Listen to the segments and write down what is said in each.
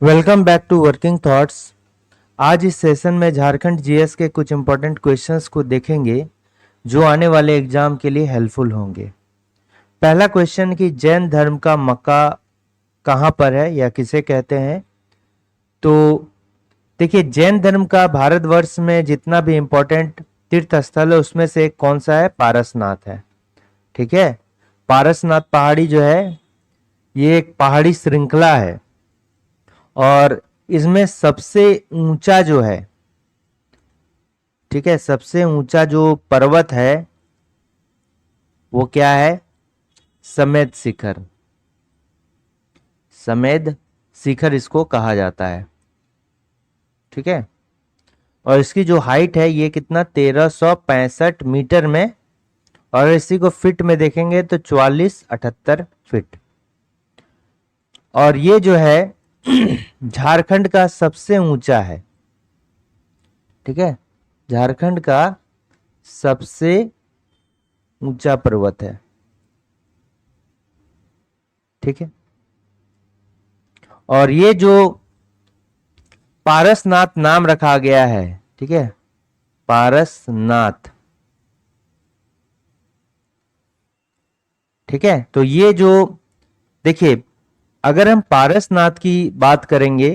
Welcome back to working thoughts. आज इस session में झारखंड जीएस के कुछ इंपॉर्टेंट क्वेश्चंस को देखेंगे जो आने वाले एग्जाम के लिए हेल्पफुल होंगे। पहला क्वेश्चन कि जैन धर्म का मक्का कहाँ पर है या किसे कहते हैं। तो देखिए, जैन धर्म का भारतवर्ष में जितना भी इंपॉर्टेंट तीर्थ स्थल है उसमें से एक कौन सा है? पारसनाथ है। ठीक है, पारसनाथ पहाड़ी जो है ये एक पहाड़ी श्रृंखला है और इसमें सबसे ऊंचा जो है, ठीक है, सबसे ऊंचा जो पर्वत है वो क्या है? समेद शिखर। समेद शिखर इसको कहा जाता है। ठीक है, और इसकी जो हाइट है ये कितना? 1365 मीटर में, और इसी को फिट में देखेंगे तो 4478 फीट। और ये जो है झारखंड का सबसे ऊंचा है। ठीक है, झारखंड का सबसे ऊंचा पर्वत है। ठीक है, और ये जो पारसनाथ नाम रखा गया है, ठीक है, पारसनाथ। ठीक है, तो ये जो देखिए, अगर हम पारसनाथ की बात करेंगे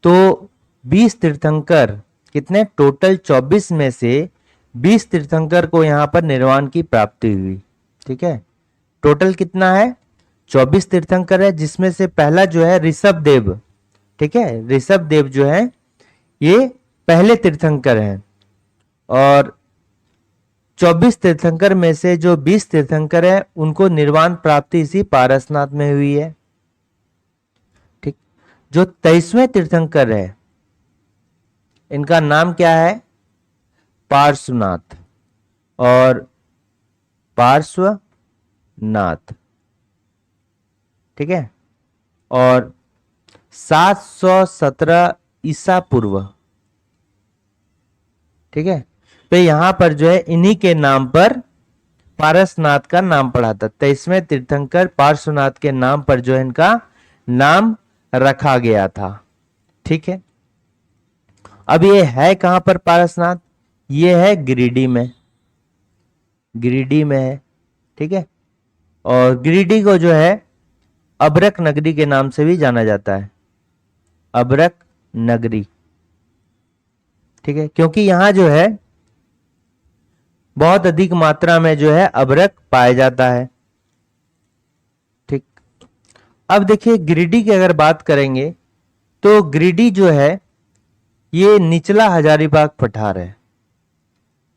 तो 20 तीर्थंकर, कितने टोटल? 24 में से 20 तीर्थंकर को यहां पर निर्वाण की प्राप्ति हुई। ठीक है, टोटल कितना है? 24 तीर्थंकर है, जिसमें से पहला जो है ऋषभ देव। ठीक है, ऋषभ देव जो है ये पहले तीर्थंकर हैं, और 24 तीर्थंकर में से जो 20 तीर्थंकर है उनको निर्वाण प्राप्ति इसी पारसनाथ में हुई है। ठीक, जो 23वें तीर्थंकर है इनका नाम क्या है? पार्श्वनाथ और पार्श्वनाथ। ठीक है, और 717 ईसा पूर्व। ठीक है, तो यहां पर जो है इन्हीं के नाम पर पारसनाथ का नाम पड़ा था। 23वें तीर्थंकर पार्श्वनाथ के नाम पर जो है इनका नाम रखा गया था। ठीक है, अब ये है कहां पर पारसनाथ? ये है गिरिडीह में। गिरिडीह में है। ठीक है, और गिरिडीह को जो है अबरक नगरी के नाम से भी जाना जाता है। अबरक नगरी। ठीक है, क्योंकि यहां जो है बहुत अधिक मात्रा में जो है अबरक पाया जाता है। ठीक, अब देखिए गिरिडीह की अगर बात करेंगे तो गिरिडीह जो है ये निचला हजारीबाग पठार है।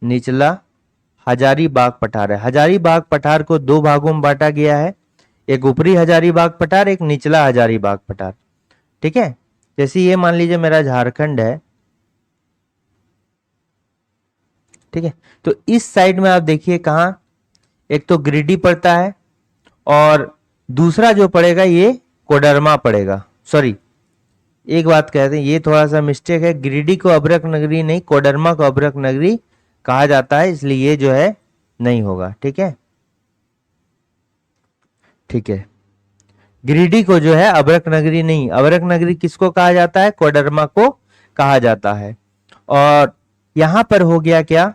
निचला हजारीबाग पठार है। हजारीबाग पठार को दो भागों में बांटा गया है, एक ऊपरी हजारीबाग पठार, एक निचला हजारीबाग पठार। ठीक है, जैसे ये मान लीजिए मेरा झारखंड है। ठीक है, तो इस साइड में आप देखिए कहां, एक तो गिरिडीह पड़ता है और दूसरा जो पड़ेगा ये कोडरमा पड़ेगा। सॉरी, एक बात कहते हैं, ये थोड़ा सा मिस्टेक है। गिरिडीह को अबरक नगरी नहीं, कोडरमा को अबरक नगरी कहा जाता है, इसलिए ये जो है नहीं होगा। ठीक है, ठीक है, गिरिडीह को जो है अबरक नगरी नहीं, अबरक नगरी किसको कहा जाता है? कोडरमा को कहा जाता है। और यहां पर हो गया क्या?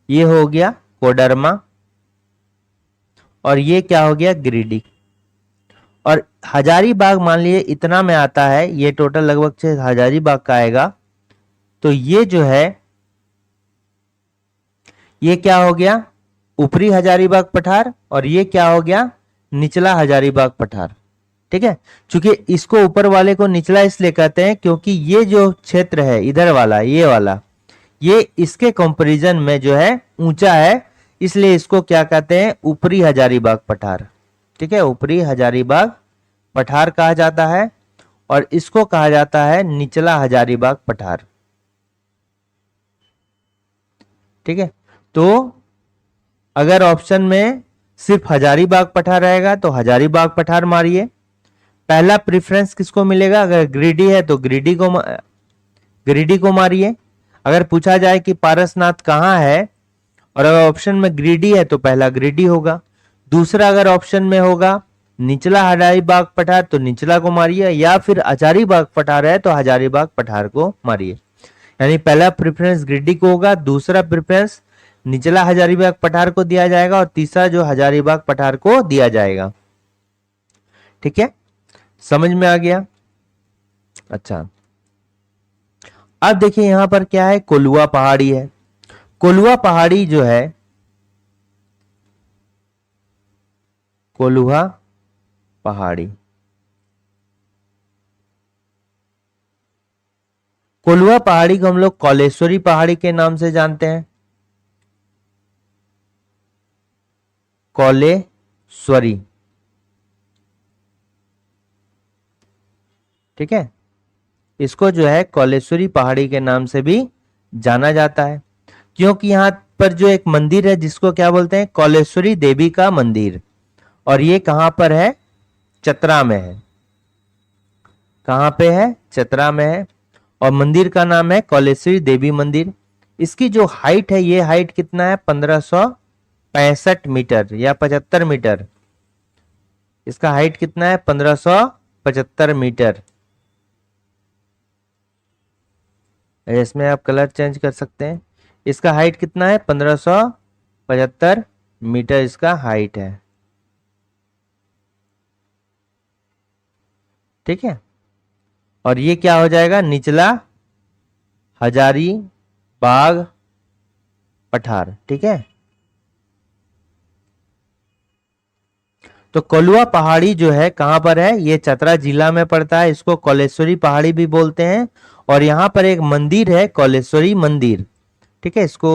ये हो गया कोडरमा, और ये क्या हो गया? गिरिडीह। और हजारीबाग मान लिए इतना में आता है, ये टोटल लगभग 6 हजारीबाग का आएगा। तो ये जो है ये क्या हो गया? ऊपरी हजारीबाग पठार, और ये क्या हो गया? निचला हजारीबाग पठार। ठीक है, चूंकि इसको ऊपर वाले को निचला इसलिए कहते हैं क्योंकि ये जो क्षेत्र है इधर वाला, ये वाला, ये इसके कंपैरिजन में जो है ऊंचा है, इसलिए इसको क्या कहते हैं? ऊपरी हजारीबाग पठार। ठीक है, ऊपरी हजारीबाग पठार कहा जाता है, और इसको कहा जाता है निचला हजारीबाग पठार। ठीक है, तो अगर ऑप्शन में सिर्फ हजारीबाग पठार रहेगा तो हजारीबाग पठार मारिए। पहला प्रेफरेंस किसको मिलेगा? अगर गिरिडीह है तो गिरिडीह को मारिए। अगर पूछा जाए कि पारसनाथ कहाँ है और अगर ऑप्शन में गिरिडीह है तो पहला गिरिडीह होगा। दूसरा अगर ऑप्शन में होगा निचला हजारीबाग पठार तो निचला को मारिए, या फिर हजारीबाग पठार है तो हजारीबाग पठार को मारिए। यानी पहला प्रेफरेंस गिरिडीह को होगा, दूसरा प्रेफरेंस निचला हजारीबाग पठार को दिया जाएगा, और तीसरा जो हजारीबाग पठार को दिया जाएगा। ठीक है, समझ में आ गया। अच्छा, अब देखिए यहां पर क्या है, कोलुआ पहाड़ी है। कोलुआ पहाड़ी जो है, कोलुआ पहाड़ी, कोलुआ पहाड़ी को हम लोग कौलेश्वरी पहाड़ी के नाम से जानते हैं। कौलेश्वरी, ठीक है, इसको जो है कौलेश्वरी पहाड़ी के नाम से भी जाना जाता है, क्योंकि यहां पर जो एक मंदिर है जिसको क्या बोलते हैं, कौलेश्वरी देवी का मंदिर, और ये कहां पर है, चतरा में है। कहां पे है, चतरा में है, और मंदिर का नाम है कौलेश्वरी देवी मंदिर। इसकी जो हाइट है, ये हाइट कितना है, 1565 मीटर या 75 मीटर। इसका हाइट कितना है, 1575 मीटर। इसमें आप कलर चेंज कर सकते हैं। इसका हाइट कितना है, 1575 मीटर इसका हाइट है। ठीक है, और ये क्या हो जाएगा, निचला हजारीबाग पठार। ठीक है, तो कोलुआ पहाड़ी जो है कहां पर है, ये चतरा जिला में पड़ता है। इसको कौलेश्वरी पहाड़ी भी बोलते हैं, और यहां पर एक मंदिर है, कौलेश्वरी मंदिर। ठीक है, इसको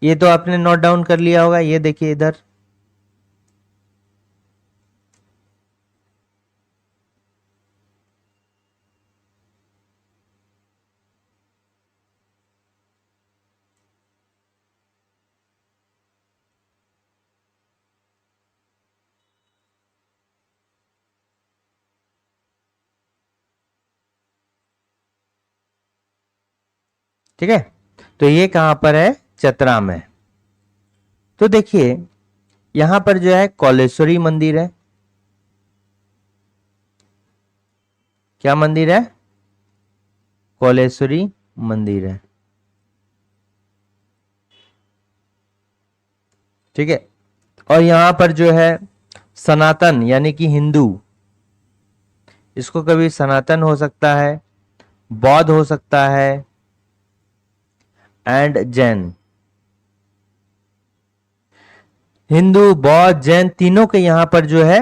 ये तो आपने नोट डाउन कर लिया होगा। ये देखिए इधर, ठीक है, तो ये कहां पर है, चतरा में। तो देखिए यहां पर जो है कौलेश्वरी मंदिर है। क्या मंदिर है, कौलेश्वरी मंदिर है। ठीक है, और यहां पर जो है सनातन यानी कि हिंदू, इसको कभी सनातन हो सकता है, बौद्ध हो सकता है, एंड जैन। हिंदू, बौद्ध, जैन तीनों के यहां पर जो है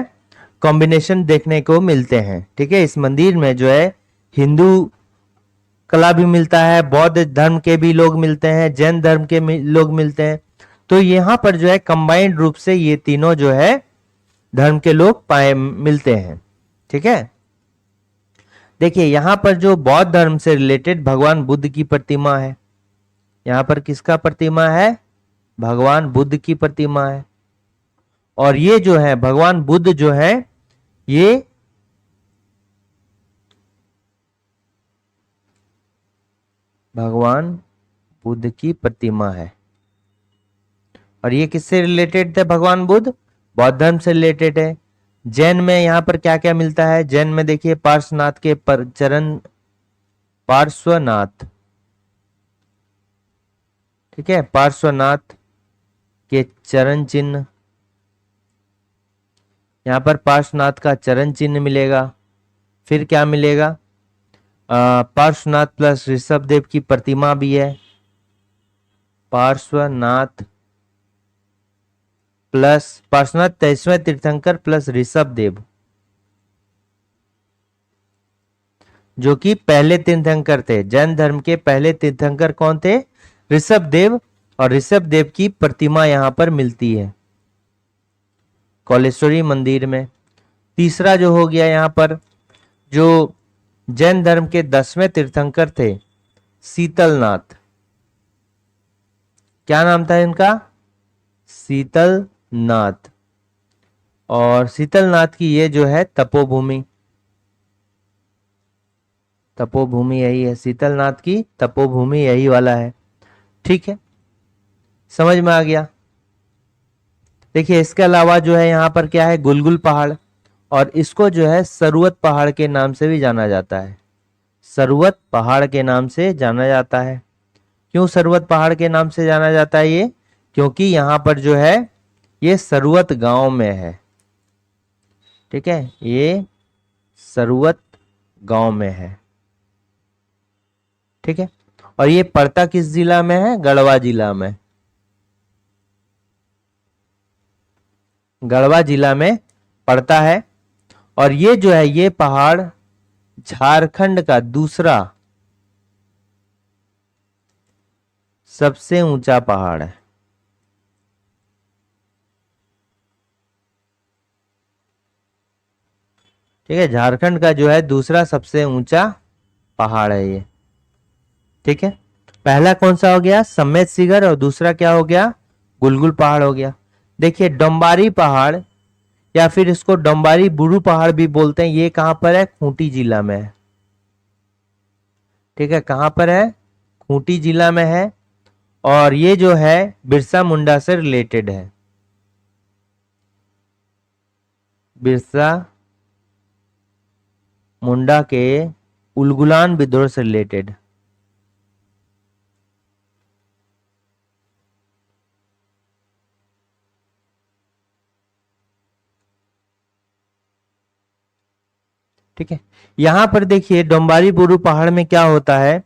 कॉम्बिनेशन देखने को मिलते हैं। ठीक है, इस मंदिर में जो है हिंदू कला भी मिलता है, बौद्ध धर्म के भी लोग मिलते हैं, जैन धर्म के लोग मिलते हैं। तो यहां पर जो है कंबाइंड रूप से ये तीनों जो है धर्म के लोग पाए मिलते हैं। ठीक है, देखिए यहां पर जो बौद्ध धर्म से रिलेटेड भगवान बुद्ध की प्रतिमा है। यहां पर किसका प्रतिमा है, भगवान बुद्ध की प्रतिमा है। और ये जो है भगवान बुद्ध जो है, ये भगवान बुद्ध की प्रतिमा है। और ये किससे रिलेटेड थे, भगवान बुद्ध बौद्ध धर्म से रिलेटेड है। जैन में यहां पर क्या क्या मिलता है, जैन में देखिए पार्श्वनाथ के चरण, पार्श्वनाथ, ठीक है, पार्श्वनाथ के चरण चिन्ह, यहां पर पार्श्वनाथ का चरण चिन्ह मिलेगा। फिर क्या मिलेगा, पार्श्वनाथ प्लस ऋषभ देव की प्रतिमा भी है। पार्श्वनाथ प्लस पार्श्वनाथ 23वें तीर्थंकर प्लस ऋषभ देव, जो कि पहले तीर्थंकर थे। जैन धर्म के पहले तीर्थंकर कौन थे, ऋषभ देव, और ऋषभ देव की प्रतिमा यहां पर मिलती है कौलेश्वरी मंदिर में। तीसरा जो हो गया यहां पर, जो जैन धर्म के 10वें तीर्थंकर थे, शीतलनाथ। क्या नाम था इनका, शीतलनाथ। और शीतलनाथ की ये जो है तपोभूमि, तपोभूमि यही है, शीतलनाथ की तपोभूमि यही वाला है। ठीक है, समझ में आ गया। देखिए इसके अलावा जो है यहाँ पर क्या है, गुलगुल पहाड़, और इसको जो है सरवत पहाड़ के नाम से भी जाना जाता है। सरवत पहाड़ के नाम से जाना जाता है। क्यों सरवत पहाड़ के नाम से जाना जाता है ये? क्योंकि यहाँ पर जो है ये सरवत गांव में है। ठीक है, ये सरवत गांव में है। ठीक है, और ये पड़ता किस जिला में है? गढ़वा जिला में। गढ़वा जिला में पड़ता है। और ये जो है ये पहाड़ झारखंड का दूसरा सबसे ऊंचा पहाड़ है। ठीक है, झारखंड का जो है दूसरा सबसे ऊंचा पहाड़ है ये। ठीक है, पहला कौन सा हो गया? सम्मेद शिखर, और दूसरा क्या हो गया? गुलगुल पहाड़ हो गया। देखिए डोम्बारी पहाड़ या फिर इसको डोम्बारी बुरू पहाड़ भी बोलते हैं, ये कहां पर है? खूंटी जिला में है। ठीक है, कहां पर है? खूंटी जिला में है। और ये जो है बिरसा मुंडा से रिलेटेड है। बिरसा मुंडा के उलगुलान विद्रोह से रिलेटेड। ठीक है, यहां पर देखिए डोम्बारी बुरू पहाड़ में क्या होता है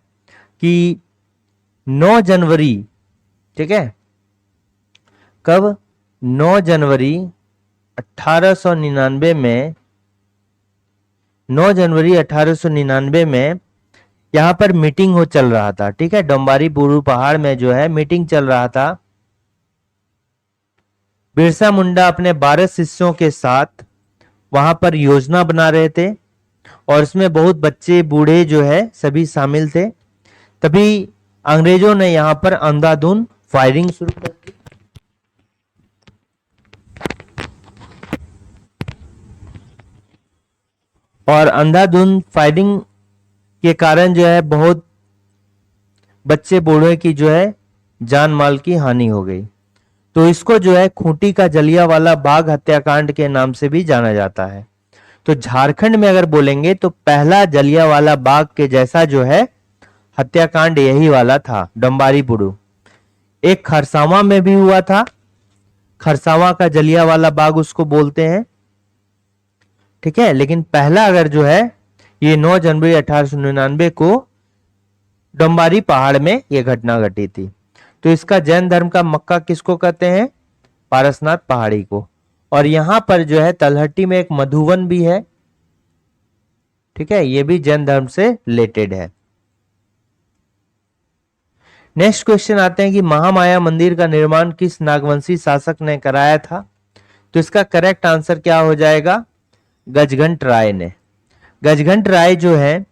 कि 9 जनवरी, ठीक है, कब? 9 जनवरी 1899 में, 9 जनवरी 1899 में यहां पर मीटिंग हो चल रहा था। ठीक है, डोम्बारी बुरू पहाड़ में जो है मीटिंग चल रहा था। बिरसा मुंडा अपने 12 शिष्यों के साथ वहां पर योजना बना रहे थे, और इसमें बहुत बच्चे बूढ़े जो है सभी शामिल थे। तभी अंग्रेजों ने यहां पर अंधाधुंध फायरिंग शुरू कर दी। और अंधाधुंध फायरिंग के कारण जो है बहुत बच्चे बूढ़े की जो है जान माल की हानि हो गई। तो इसको जो है खूंटी का जलियांवाला बाग हत्याकांड के नाम से भी जाना जाता है। तो झारखंड में अगर बोलेंगे तो पहला जलियांवाला बाग के जैसा जो है हत्याकांड यही वाला था, डोम्बारी बुरू। एक खरसावां में भी हुआ था, खरसावां का जलियांवाला बाग उसको बोलते हैं। ठीक है, लेकिन पहला अगर जो है ये 9 जनवरी 1899 को डोम्बारी पहाड़ में यह घटना घटी थी। तो इसका जैन धर्म का मक्का किसको कहते हैं? पारसनाथ पहाड़ी को। और यहां पर जो है तलहटी में एक मधुवन भी है। ठीक है, ये भी जैन धर्म से रिलेटेड है। नेक्स्ट क्वेश्चन आते हैं कि महामाया मंदिर का निर्माण किस नागवंशी शासक ने कराया था? तो इसका करेक्ट आंसर क्या हो जाएगा? गजघंट राय ने। गजघंट राय जो है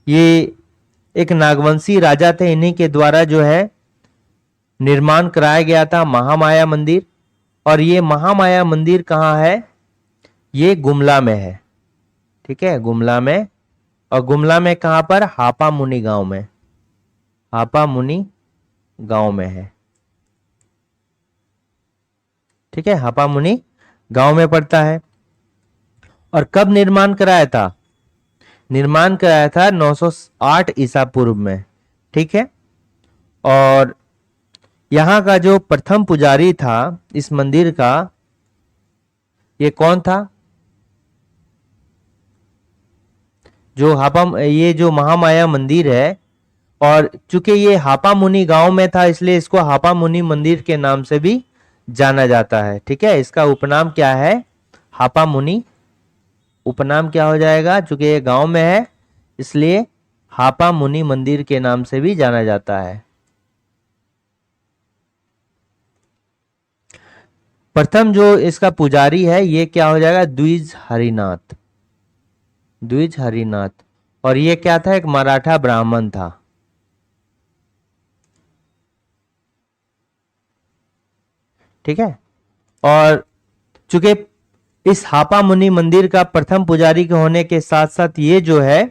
ये एक नागवंशी राजा थे, इन्हीं के द्वारा जो है निर्माण कराया गया था महामाया मंदिर। और ये महामाया मंदिर कहाँ है? ये गुमला में है। ठीक है, गुमला में। और गुमला में कहां पर? हापा मुनि गांव में। हापा मुनि गांव में है। ठीक है, हापा मुनि गांव में पड़ता है। और कब निर्माण कराया था? निर्माण कराया था 908 ईसा पूर्व में। ठीक है, और यहां का जो प्रथम पुजारी था इस मंदिर का, ये कौन था? ये जो महामाया मंदिर है, और चूंकि ये हापा मुनि गांव में था इसलिए इसको हापा मुनि मंदिर के नाम से भी जाना जाता है। ठीक है, इसका उपनाम क्या है? हापा मुनि। उपनाम क्या हो जाएगा? चूंकि ये गांव में है इसलिए हापा मुनि मंदिर के नाम से भी जाना जाता है। प्रथम जो इसका पुजारी है ये क्या हो जाएगा? द्विज हरिनाथ। द्विज हरिनाथ। और ये क्या था? एक मराठा ब्राह्मण था। ठीक है, और चूंकि इस हापा मुनि मंदिर का प्रथम पुजारी के होने के साथ साथ ये जो है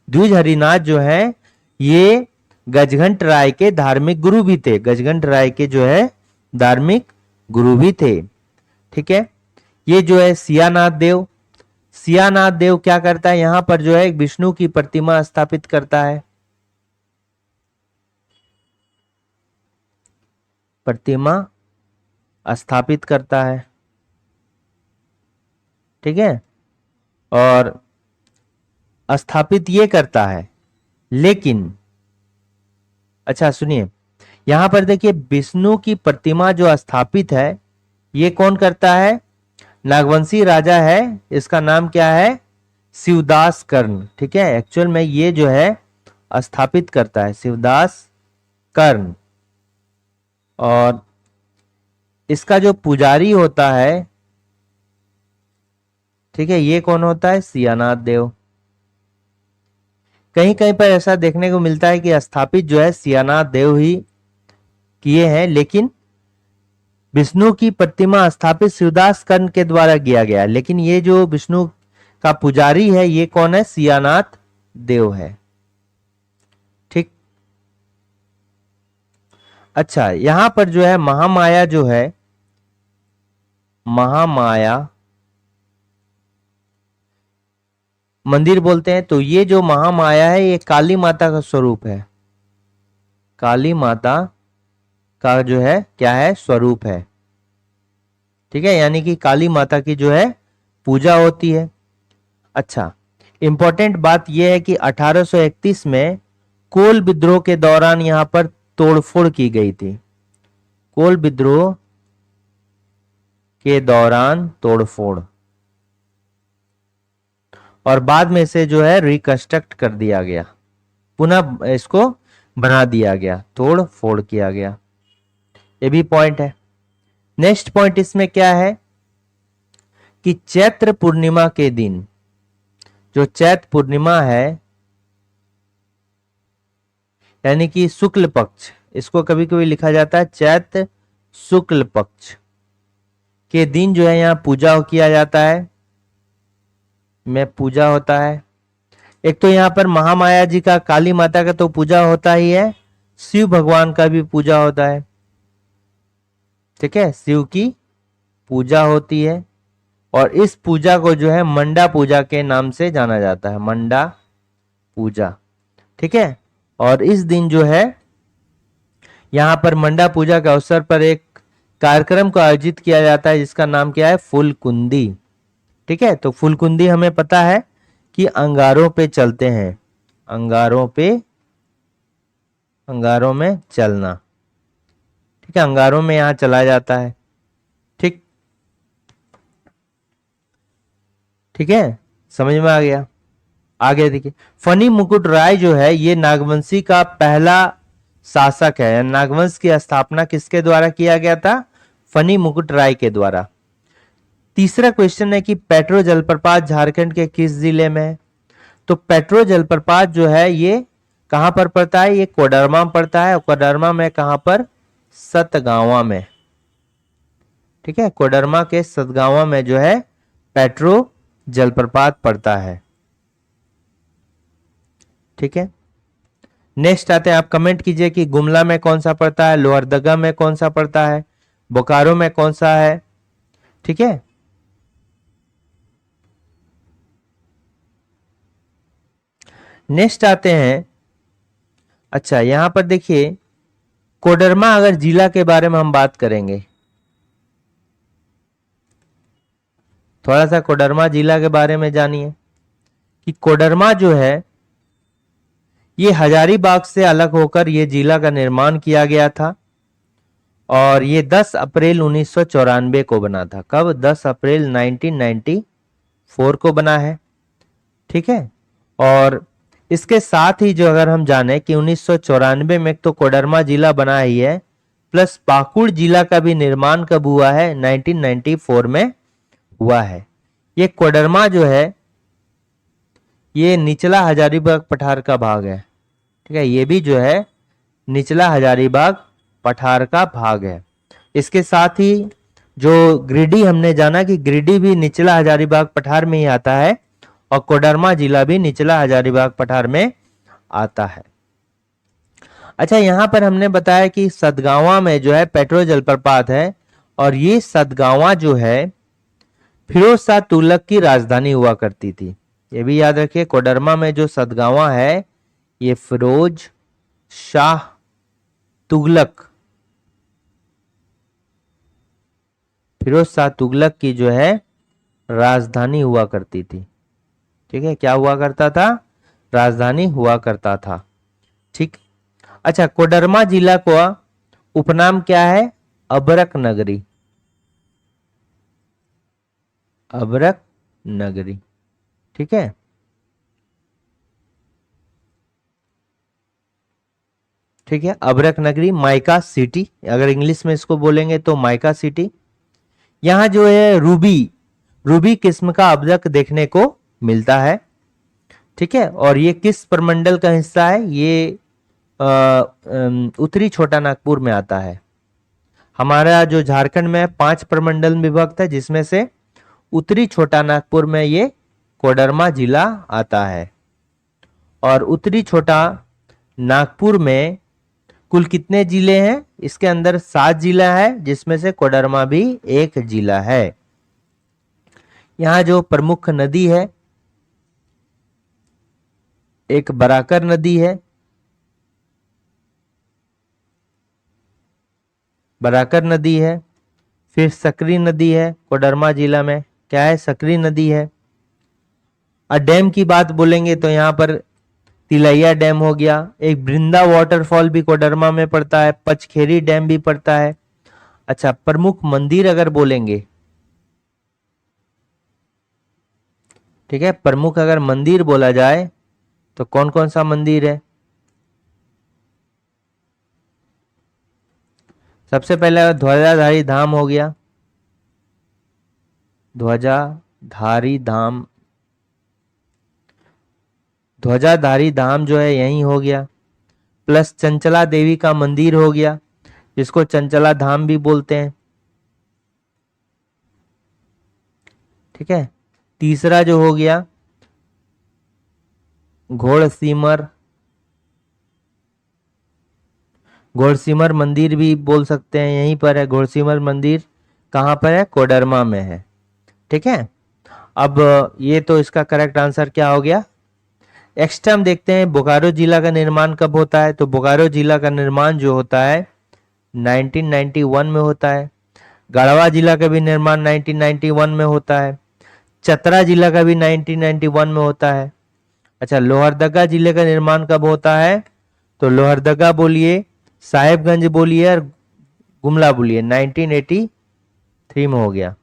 द्विज हरिनाथ जो है ये गजघंट राय के धार्मिक गुरु भी थे। गजघंट राय के जो है धार्मिक गुरु भी थे। ठीक है। ये जो है सियानाथ देव, सियानाथ देव क्या करता है, यहां पर जो है विष्णु की प्रतिमा स्थापित करता है, प्रतिमा स्थापित करता है, ठीक है। और स्थापित ये करता है, लेकिन अच्छा सुनिए, यहां पर देखिए विष्णु की प्रतिमा जो स्थापित है ये कौन करता है, नागवंशी राजा है, इसका नाम क्या है, शिवदास कर्ण, ठीक है। एक्चुअल में ये जो है स्थापित करता है शिवदास कर्ण, और इसका जो पुजारी होता है, ठीक है, ये कौन होता है, सियानाथ देव। कहीं कहीं पर ऐसा देखने को मिलता है कि स्थापित जो है सियानाथ देव ही किए हैं, लेकिन विष्णु की प्रतिमा स्थापित शिवदास कर्ण के द्वारा किया गया, लेकिन ये जो विष्णु का पुजारी है ये कौन है, सियानाथ देव है, ठीक। अच्छा, यहां पर जो है महामाया जो है, महामाया मंदिर बोलते हैं, तो ये जो महामाया है ये काली माता का स्वरूप है, काली माता का जो है क्या है, स्वरूप है, ठीक है। यानी कि काली माता की जो है पूजा होती है। अच्छा, इंपॉर्टेंट बात यह है कि 1831 में कोल विद्रोह के दौरान यहां पर तोड़फोड़ की गई थी, कोल विद्रोह के दौरान तोड़फोड़, और बाद में से जो है रिकंस्ट्रक्ट कर दिया गया, पुनः इसको बना दिया गया, तोड़ फोड़ किया गया, ये भी पॉइंट है। नेक्स्ट पॉइंट इसमें क्या है कि चैत्र पूर्णिमा के दिन, जो चैत्र पूर्णिमा है यानी कि शुक्ल पक्ष, इसको कभी कभी लिखा जाता है चैत्र शुक्ल पक्ष के दिन जो है यहाँ पूजा किया जाता है, में पूजा होता है। एक तो यहाँ पर महामाया जी का, काली माता का तो पूजा होता ही है, शिव भगवान का भी पूजा होता है, ठीक है, शिव की पूजा होती है, और इस पूजा को जो है मंडा पूजा के नाम से जाना जाता है, मंडा पूजा, ठीक है। और इस दिन जो है यहां पर मंडा पूजा के अवसर पर एक कार्यक्रम को आयोजित किया जाता है जिसका नाम क्या है, फुलकुंदी, ठीक है। तो फुलकुंदी हमें पता है कि अंगारों पे चलते हैं, अंगारों पे, अंगारों में चलना, ठीक है, अंगारों में यहां चला जाता है, ठीक, ठीक है, समझ में आ गया। आगे देखिए, फनी मुकुट राय जो है ये नागवंशी का पहला शासक है, नागवंश की स्थापना किसके द्वारा किया गया था, फनी मुकुट राय के द्वारा। तीसरा क्वेश्चन है कि पेट्रो जलप्रपात झारखंड के किस जिले में है, तो पेट्रो जलप्रपात जो है ये कहां पर पड़ता है, ये कोडरमा पड़ता है, कोडरमा में कहां पर, सतगावा में, ठीक है, कोडरमा के सतगावा में जो है पेट्रो जलप्रपात पड़ता है, ठीक है। नेक्स्ट आते हैं, आप कमेंट कीजिए कि गुमला में कौन सा पड़ता है, लोहरदगा में कौन सा पड़ता है, बोकारो में कौन सा है, ठीक है। नेक्स्ट आते हैं, अच्छा यहां पर देखिए कोडरमा अगर जिला के बारे में हम बात करेंगे, थोड़ा सा कोडरमा जिला के बारे में जानिए कि कोडरमा जो है ये हजारीबाग से अलग होकर ये जिला का निर्माण किया गया था, और ये 10 अप्रैल 1994 को बना था, कब, 10 अप्रैल 1994 को बना है, ठीक है। और इसके साथ ही जो अगर हम जाने कि 1994 में तो कोडरमा जिला बना ही है, प्लस पाकुड़ जिला का भी निर्माण कब हुआ है, 1994 में हुआ है। ये कोडरमा जो है ये निचला हजारीबाग पठार का भाग है, ठीक है, ये भी जो है निचला हजारीबाग पठार का भाग है। इसके साथ ही जो गिरिडीह हमने जाना कि गिरिडीह भी निचला हजारीबाग पठार में ही आता है, और कोडरमा जिला भी निचला हजारीबाग पठार में आता है। अच्छा, यहां पर हमने बताया कि सतगावा में जो है पेट्रो जलप्रपात है, और ये सतगावा जो है फिरोज शाह तुगलक की राजधानी हुआ करती थी। ये भी याद रखिए, कोडरमा में जो सतगावा है ये फिरोज शाह तुगलक, फिरोज शाह तुगलक की जो है राजधानी हुआ करती थी। ठीक है, क्या हुआ करता था? राजधानी हुआ करता था। ठीक। अच्छा, कोडरमा जिला का उपनाम क्या है? अबरक नगरी, अबरक नगरी। ठीक है, ठीक है, अबरक नगरी, माइका सिटी, अगर इंग्लिश में इसको बोलेंगे तो माइका सिटी। यहां जो है रूबी, रूबी किस्म का अबरक देखने को मिलता है। ठीक है, और ये किस प्रमंडल का हिस्सा है? ये उत्तरी छोटा नागपुर में आता है। हमारा जो झारखंड में 5 प्रमंडल में विभक्त है, जिसमें से उत्तरी छोटा नागपुर में ये कोडरमा जिला आता है। और उत्तरी छोटा नागपुर में कुल कितने जिले हैं? इसके अंदर 7 जिला है, जिसमें से कोडरमा भी एक जिला है। यहां जो प्रमुख नदी है, एक बराकर नदी है, बराकर नदी है, फिर सकरी नदी है। कोडरमा जिला में क्या है? सकरी नदी है। और डैम की बात बोलेंगे तो यहाँ पर तिलैया डैम हो गया, एक बृंदा वाटरफॉल भी कोडरमा में पड़ता है, पचखेरी डैम भी पड़ता है। अच्छा, प्रमुख मंदिर अगर बोलेंगे, ठीक है, प्रमुख अगर मंदिर बोला जाए तो कौन कौन सा मंदिर है? सबसे पहले ध्वजाधारी धाम हो गया, ध्वजाधारी धाम, ध्वजाधारी धाम जो है यही हो गया। प्लस चंचला देवी का मंदिर हो गया, जिसको चंचला धाम भी बोलते हैं। ठीक है, तीसरा जो हो गया घोड़सीमर, घोड़सीमर मंदिर भी बोल सकते हैं, यहीं पर है। घोड़सीमर मंदिर कहां पर है? कोडरमा में है। ठीक है, अब ये तो इसका करेक्ट आंसर क्या हो गया? नेक्स्ट हम देखते हैं बोकारो जिला का निर्माण कब होता है। तो बोकारो जिला का निर्माण जो होता है 1991 में होता है। गढ़वा जिला का भी निर्माण 1991 में होता है। चतरा जिला का भी 1991 में होता है। अच्छा, लोहरदगा जिले का निर्माण कब होता है? तो लोहरदगा बोलिए, साहेबगंज बोलिए और गुमला बोलिए, 1983 में हो गया।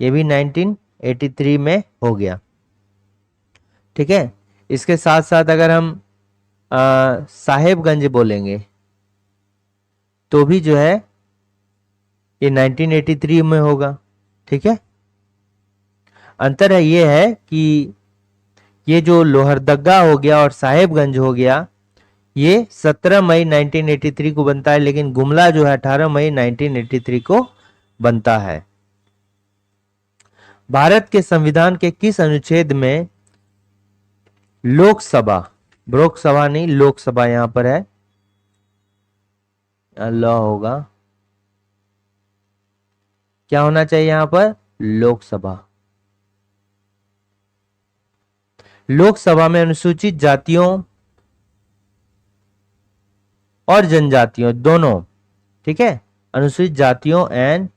ये भी 1983 में हो गया। ठीक है, इसके साथ साथ अगर हम साहेबगंज बोलेंगे तो भी जो है ये 1983 में होगा। ठीक है, अंतर है ये है कि ये जो लोहरदगा हो गया और साहेबगंज हो गया ये 17 मई 1983 को बनता है, लेकिन गुमला जो है 18 मई 1983 को बनता है। भारत के संविधान के किस अनुच्छेद में लोकसभा, लोकसभा नहीं लोकसभा यहां पर है, लॉ होगा, क्या होना चाहिए यहां पर? लोकसभा। लोकसभा में अनुसूचित जातियों और जनजातियों दोनों, ठीक है, अनुसूचित जातियों एंड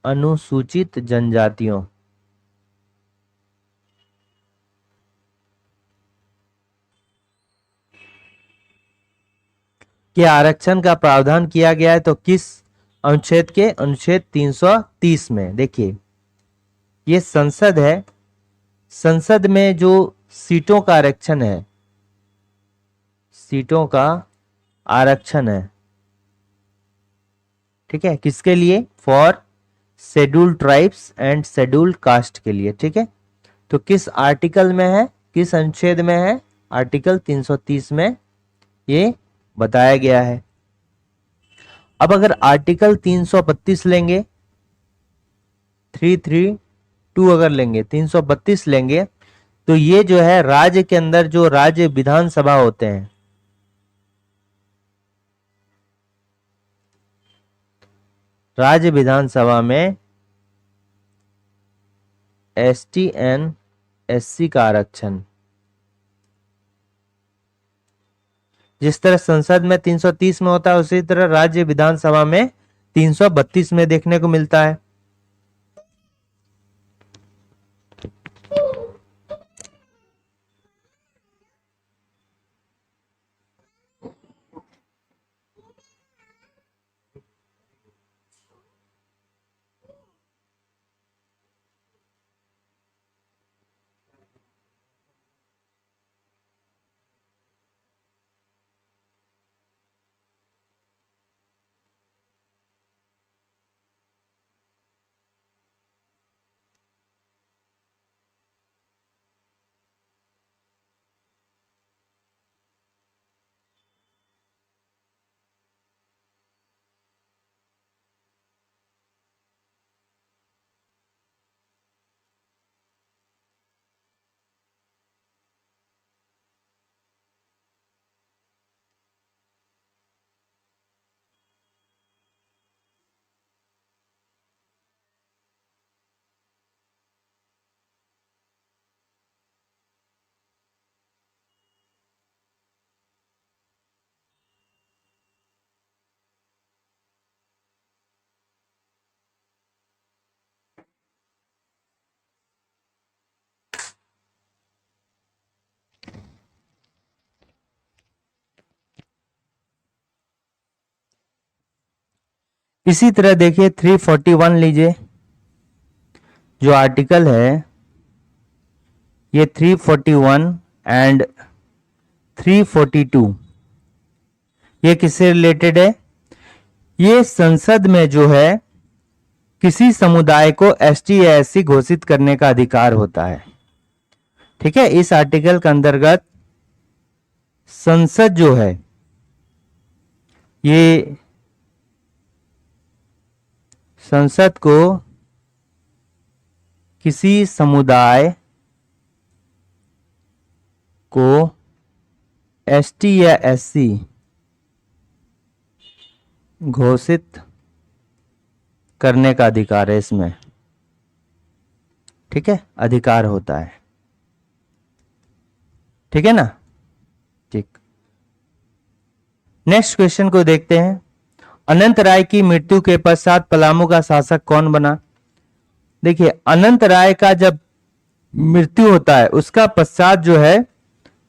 अनुसूचित जनजातियों के आरक्षण का प्रावधान किया गया है। तो किस अनुच्छेद के? अनुच्छेद 330 में। देखिए, ये संसद है, संसद में जो सीटों का आरक्षण है, सीटों का आरक्षण है, ठीक है, किसके लिए? For scheduled tribes and scheduled caste के लिए। ठीक है, तो किस आर्टिकल में है, किस अनुच्छेद में है? आर्टिकल 330 में ये बताया गया है। अब अगर आर्टिकल 332 लेंगे, 332 अगर लेंगे, 332 लेंगे, तो ये जो है राज्य के अंदर जो राज्य विधानसभा होते हैं, राज्य विधानसभा में एसटी एंड एससी का आरक्षण। जिस तरह संसद में 330 में होता है, उसी तरह राज्य विधानसभा में 332 में देखने को मिलता है। इसी तरह देखिए 341 लीजिए, जो आर्टिकल है ये 341 एंड 342 ये किससे रिलेटेड है? ये संसद में जो है किसी समुदाय को एसटी या एससी घोषित करने का अधिकार होता है। ठीक है, इस आर्टिकल के अंतर्गत संसद जो है ये संसद को किसी समुदाय को एसटी या एससी घोषित करने का अधिकार है इसमें। ठीक है, अधिकार होता है। ठीक है ना? ठीक, नेक्स्ट क्वेश्चन को देखते हैं। अनंत राय की मृत्यु के पश्चात पलामू का शासक कौन बना? देखिए, अनंत राय का जब मृत्यु होता है उसका पश्चात जो है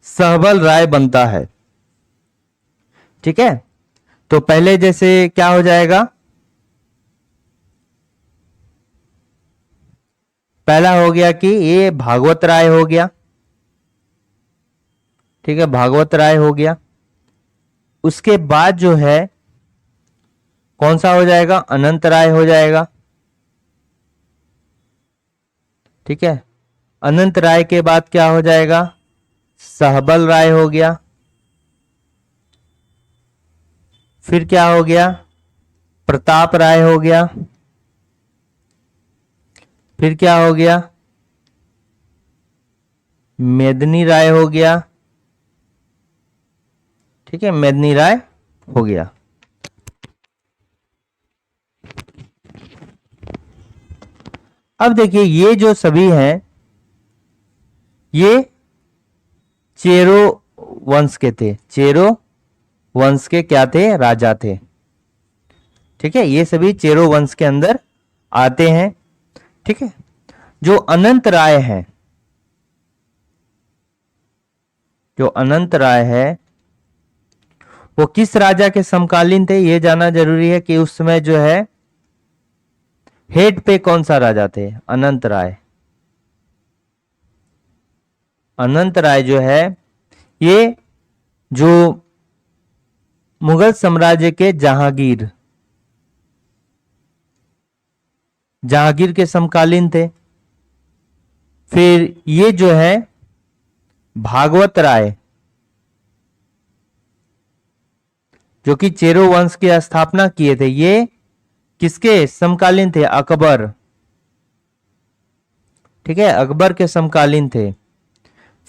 सहबल राय बनता है। ठीक है, तो पहले जैसे क्या हो जाएगा, पहला हो गया कि ये भागवत राय हो गया। ठीक है, भागवत राय हो गया। उसके बाद जो है कौन सा हो जाएगा? अनंत राय हो जाएगा। ठीक है, अनंत राय के बाद क्या हो जाएगा? सहबल राय हो गया। फिर क्या हो गया? प्रताप राय हो गया। फिर क्या हो गया? मेदिनी राय हो गया। ठीक है, मेदिनी राय हो गया। अब देखिए, ये जो सभी हैं ये चेरो वंश के थे। चेरो वंश के क्या थे? राजा थे। ठीक है, ये सभी चेरो वंश के अंदर आते हैं। ठीक है, जो अनंत राय है, जो अनंत राय है वो किस राजा के समकालीन थे? ये जानना जरूरी है कि उस समय जो है हेड पे कौन सा राजा थे? अनंत राय। अनंत राय जो है ये जो मुगल साम्राज्य के जहांगीर के समकालीन थे। फिर ये जो है भागवत राय जो कि चेरो वंश की स्थापना किए थे, ये किसके समकालीन थे? अकबर। ठीक है, अकबर के समकालीन थे।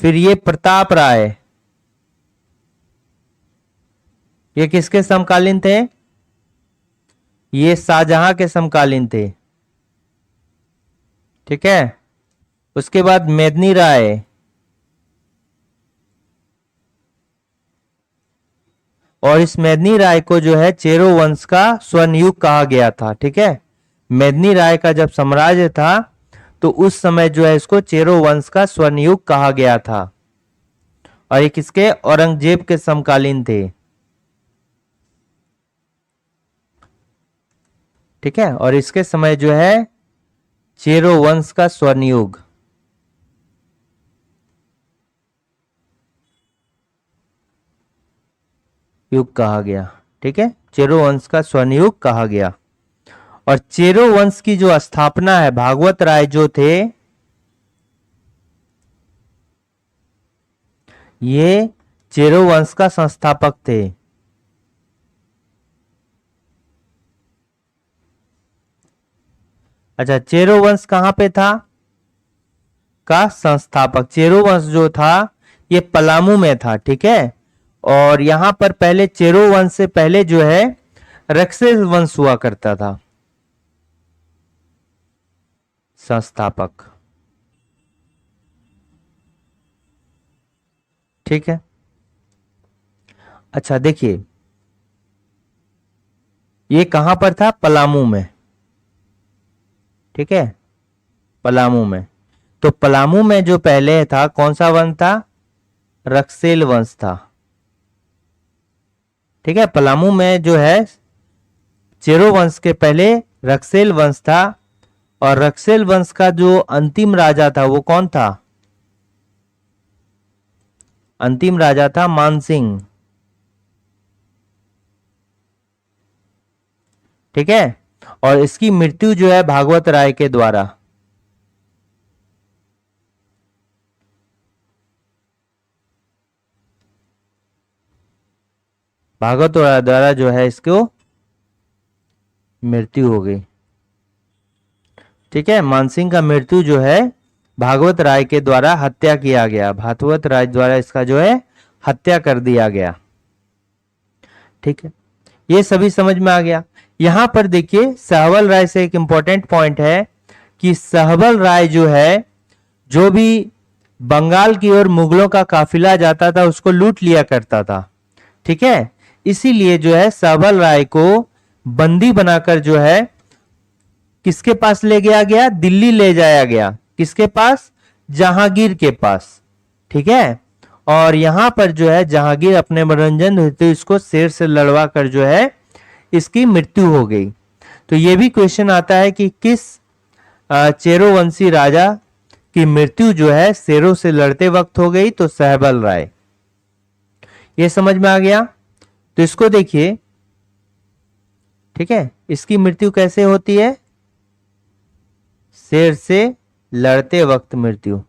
फिर ये प्रताप राय, ये किसके समकालीन थे? ये शाहजहां के समकालीन थे। ठीक है, उसके बाद मेदिनी राय, और इस मेदिनी राय को जो है चेरो वंश का स्वर्ण युग कहा गया था। ठीक है, मेदिनी राय का जब साम्राज्य था तो उस समय जो है इसको चेरो वंश का स्वर्ण युग कहा गया था, और ये किसके, औरंगजेब के समकालीन थे। ठीक है, और इसके समय जो है चेरो वंश का स्वर्ण युग कहा गया। ठीक है, चेरो वंश का स्वर्ण युग कहा गया। और चेरो वंश की जो स्थापना है, भागवत राय जो थे, ये चेरो वंश का संस्थापक थे। अच्छा, चेरो वंश कहां पे था, का संस्थापक चेरो वंश जो था ये पलामू में था। ठीक है, और यहां पर पहले चेरो वंश से पहले जो है रक्षस वंश हुआ करता था संस्थापक। ठीक है, अच्छा देखिए, ये कहां पर था, पलामू में। ठीक है, पलामू में। तो पलामू में जो पहले था कौन सा वंश था, रक्सेल वंश था। ठीक है, पलामू में जो है चेरो वंश के पहले रक्सेल वंश था, और रक्सेल वंश का जो अंतिम राजा था वो कौन था, अंतिम राजा था मानसिंह। ठीक है, और इसकी मृत्यु जो है भागवत राय के द्वारा, भागवत राय द्वारा जो है इसको मृत्यु हो गई। ठीक है, मानसिंह का मृत्यु जो है भागवत राय के द्वारा हत्या किया गया, भागवत राय द्वारा इसका जो है हत्या कर दिया गया। ठीक है, ये सभी समझ में आ गया। यहां पर देखिए सहबल राय से एक इंपॉर्टेंट पॉइंट है कि सहबल राय जो है, जो भी बंगाल की ओर मुगलों का काफिला जाता था उसको लूट लिया करता था। ठीक है, इसीलिए जो है सहबल राय को बंदी बनाकर जो है किसके पास ले गया गया, दिल्ली ले जाया गया। किसके पास, जहांगीर के पास। ठीक है, और यहां पर जो है जहांगीर अपने मनोरंजन हेतु इसको शेर से लड़वा कर जो है इसकी मृत्यु हो गई। तो ये भी क्वेश्चन आता है कि किस चेरोवंशी राजा की मृत्यु जो है शेरों से लड़ते वक्त हो गई, तो सहबल राय। ये समझ में आ गया। तो इसको देखिए, ठीक है, इसकी मृत्यु कैसे होती है, शेर से लड़ते वक्त मृत्यु।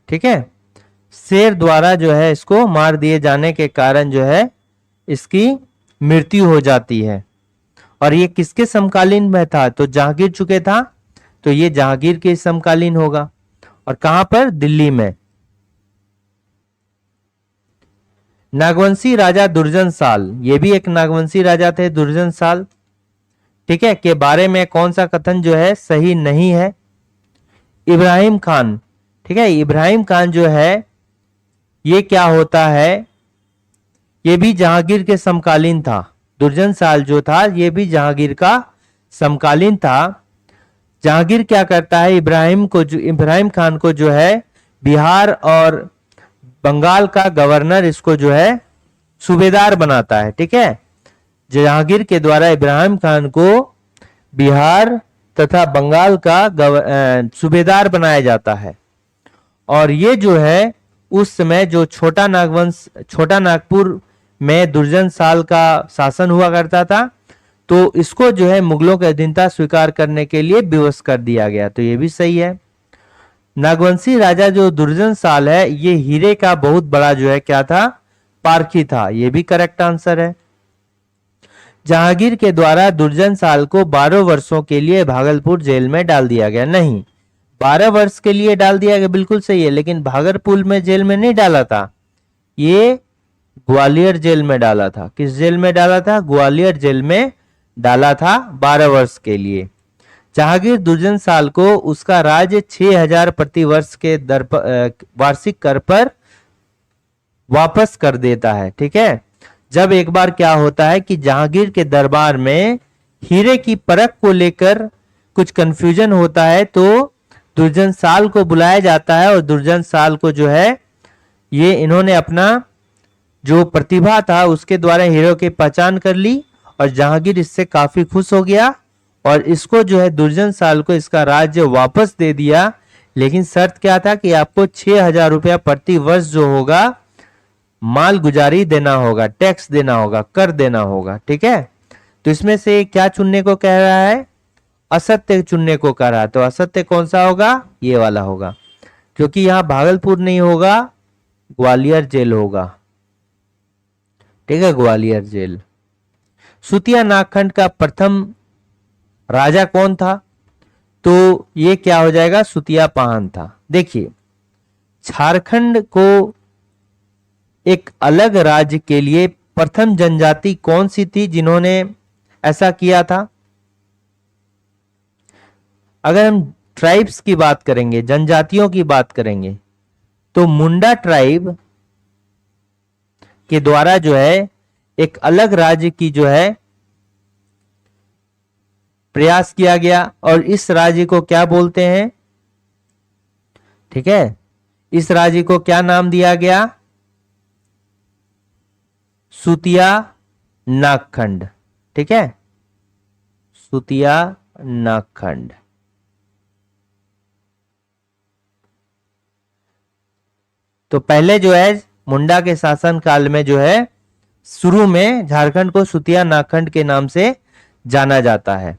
ठीक है, शेर द्वारा जो है इसको मार दिए जाने के कारण जो है इसकी मृत्यु हो जाती है। और ये किसके समकालीन में था, तो जहांगीर चुके था, तो ये जहांगीर के समकालीन होगा। और कहां पर, दिल्ली में। नागवंशी राजा दुर्जन साल, ये भी एक नागवंशी राजा थे दुर्जन साल। ठीक है, के बारे में कौन सा कथन जो है सही नहीं है, इब्राहिम खान। ठीक है, इब्राहिम खान जो है ये क्या होता है, ये भी जहांगीर के समकालीन था। दुर्जन साल जो था ये भी जहांगीर का समकालीन था। जहांगीर क्या करता है, इब्राहिम खान को जो है बिहार और बंगाल का गवर्नर, इसको जो है सूबेदार बनाता है। ठीक है, जहांगीर के द्वारा इब्राहिम खान को बिहार तथा बंगाल का सूबेदार बनाया जाता है। और ये जो है उस समय जो छोटा नागपुर में दुर्जन साल का शासन हुआ करता था, तो इसको जो है मुगलों की अधीनता स्वीकार करने के लिए विवश कर दिया गया। तो ये भी सही है। नागवंशी राजा जो दुर्जन साल है, ये हीरे का बहुत बड़ा जो है क्या था, पारखी था। ये भी करेक्ट आंसर है। जहांगीर के द्वारा दुर्जन साल को 12 वर्षों के लिए भागलपुर जेल में डाल दिया गया। नहीं, 12 वर्ष के लिए डाल दिया गया, बिल्कुल सही है, लेकिन भागलपुर में जेल में नहीं डाला था। ये ग्वालियर जेल में डाला था। किस जेल में डाला था? ग्वालियर जेल में डाला था 12 वर्ष के लिए। जहांगीर दुर्जन साल को उसका राज्य 6,000 प्रति वर्ष के दर पर वार्षिक कर पर वापस कर देता है। ठीक है, जब एक बार क्या होता है कि जहांगीर के दरबार में हीरे की परख को लेकर कुछ कंफ्यूजन होता है, तो दुर्जन साल को बुलाया जाता है और दुर्जन साल को जो है ये इन्होंने अपना जो प्रतिभा था उसके द्वारा हीरो की पहचान कर ली और जहांगीर इससे काफी खुश हो गया और इसको जो है दुर्जन साल को इसका राज्य वापस दे दिया। लेकिन शर्त क्या था कि आपको 6,000 रुपया प्रति वर्ष जो होगा माल गुजारी देना होगा, टैक्स देना होगा, कर देना होगा। ठीक है, तो इसमें से क्या चुनने को कह रहा है? असत्य चुनने को कह रहा है। तो असत्य कौन सा होगा? ये वाला होगा, क्योंकि यहां भागलपुर नहीं होगा, ग्वालियर जेल होगा। ठीक है, ग्वालियर जेल। सुतिया नागखंड का प्रथम राजा कौन था? तो ये क्या हो जाएगा? सुतिया पाहन था। देखिए, झारखंड को एक अलग राज्य के लिए प्रथम जनजाति कौन सी थी जिन्होंने ऐसा किया था? अगर हम ट्राइब्स की बात करेंगे, जनजातियों की बात करेंगे, तो मुंडा ट्राइब के द्वारा जो है एक अलग राज्य की जो है प्रयास किया गया और इस राज्य को क्या बोलते हैं? ठीक है, इस राज्य को क्या नाम दिया गया? सुतिया नागखंड। ठीक है, सुतिया नागखंड। तो पहले जो है मुंडा के शासन काल में जो है शुरू में झारखंड को सुतिया नागखंड के नाम से जाना जाता है।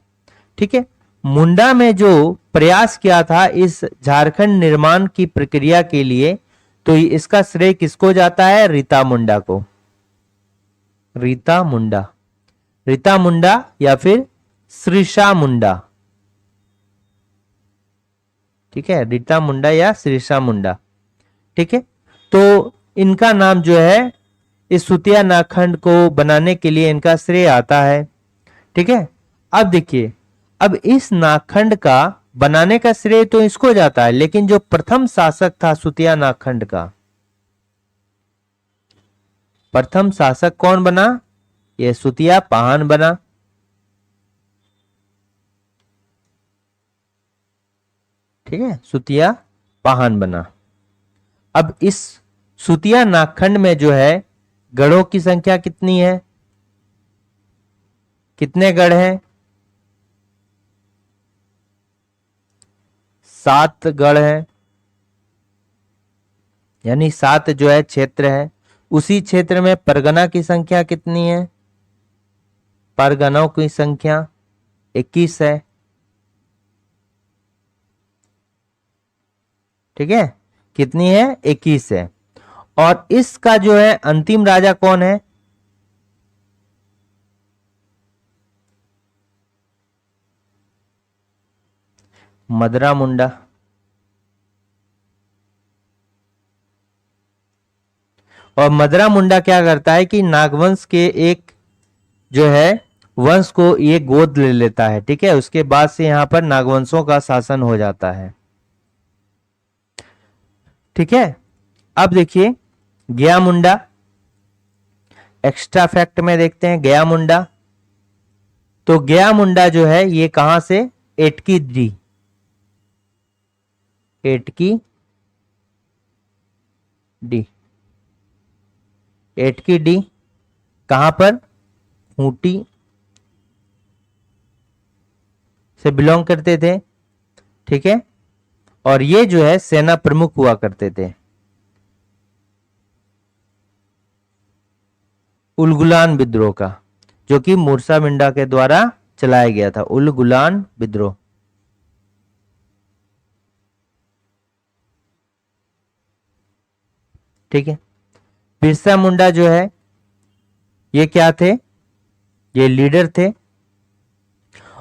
ठीक है, मुंडा में जो प्रयास किया था इस झारखंड निर्माण की प्रक्रिया के लिए, तो इसका श्रेय किसको जाता है? रीता मुंडा को। रीता मुंडा, रीता मुंडा या फिर श्रीषा मुंडा। ठीक है, रीता मुंडा या श्रीषा मुंडा। ठीक है, तो इनका नाम जो है इस सुतिया नागखंड को बनाने के लिए इनका श्रेय आता है। ठीक है, अब देखिए, अब इस नागखंड का बनाने का श्रेय तो इसको जाता है, लेकिन जो प्रथम शासक था सुतिया नागखंड का, प्रथम शासक कौन बना? ये सुतिया पाहन बना। ठीक है, सुतिया पाहन बना। अब इस सुतिया नागखंड में जो है गढ़ों की संख्या कितनी है? कितने गढ़ हैं? 7 गढ़ हैं, यानी 7 जो है क्षेत्र है। उसी क्षेत्र में परगना की संख्या कितनी है? परगनाओं की संख्या 21 है। ठीक है, कितनी है? 21 है। और इसका जो है अंतिम राजा कौन है? मदरा मुंडा। और मदरा मुंडा क्या करता है कि नागवंश के एक जो है वंश को ये गोद ले लेता है। ठीक है, उसके बाद से यहां पर नागवंशों का शासन हो जाता है। ठीक है, अब देखिए गया मुंडा, एक्स्ट्रा फैक्ट में देखते हैं गया मुंडा। तो गया मुंडा जो है ये कहां से? एटकी डी, एटकी डी, एटकी डी कहां पर? खूंटी से बिलोंग करते थे। ठीक है, और ये जो है सेना प्रमुख हुआ करते थे। उलगुलान विद्रोह का, जो कि मूर्छा मुंडा के द्वारा चलाया गया था। उलगुलान विद्रोह। ठीक है, बिरसा मुंडा जो है ये क्या थे? ये लीडर थे।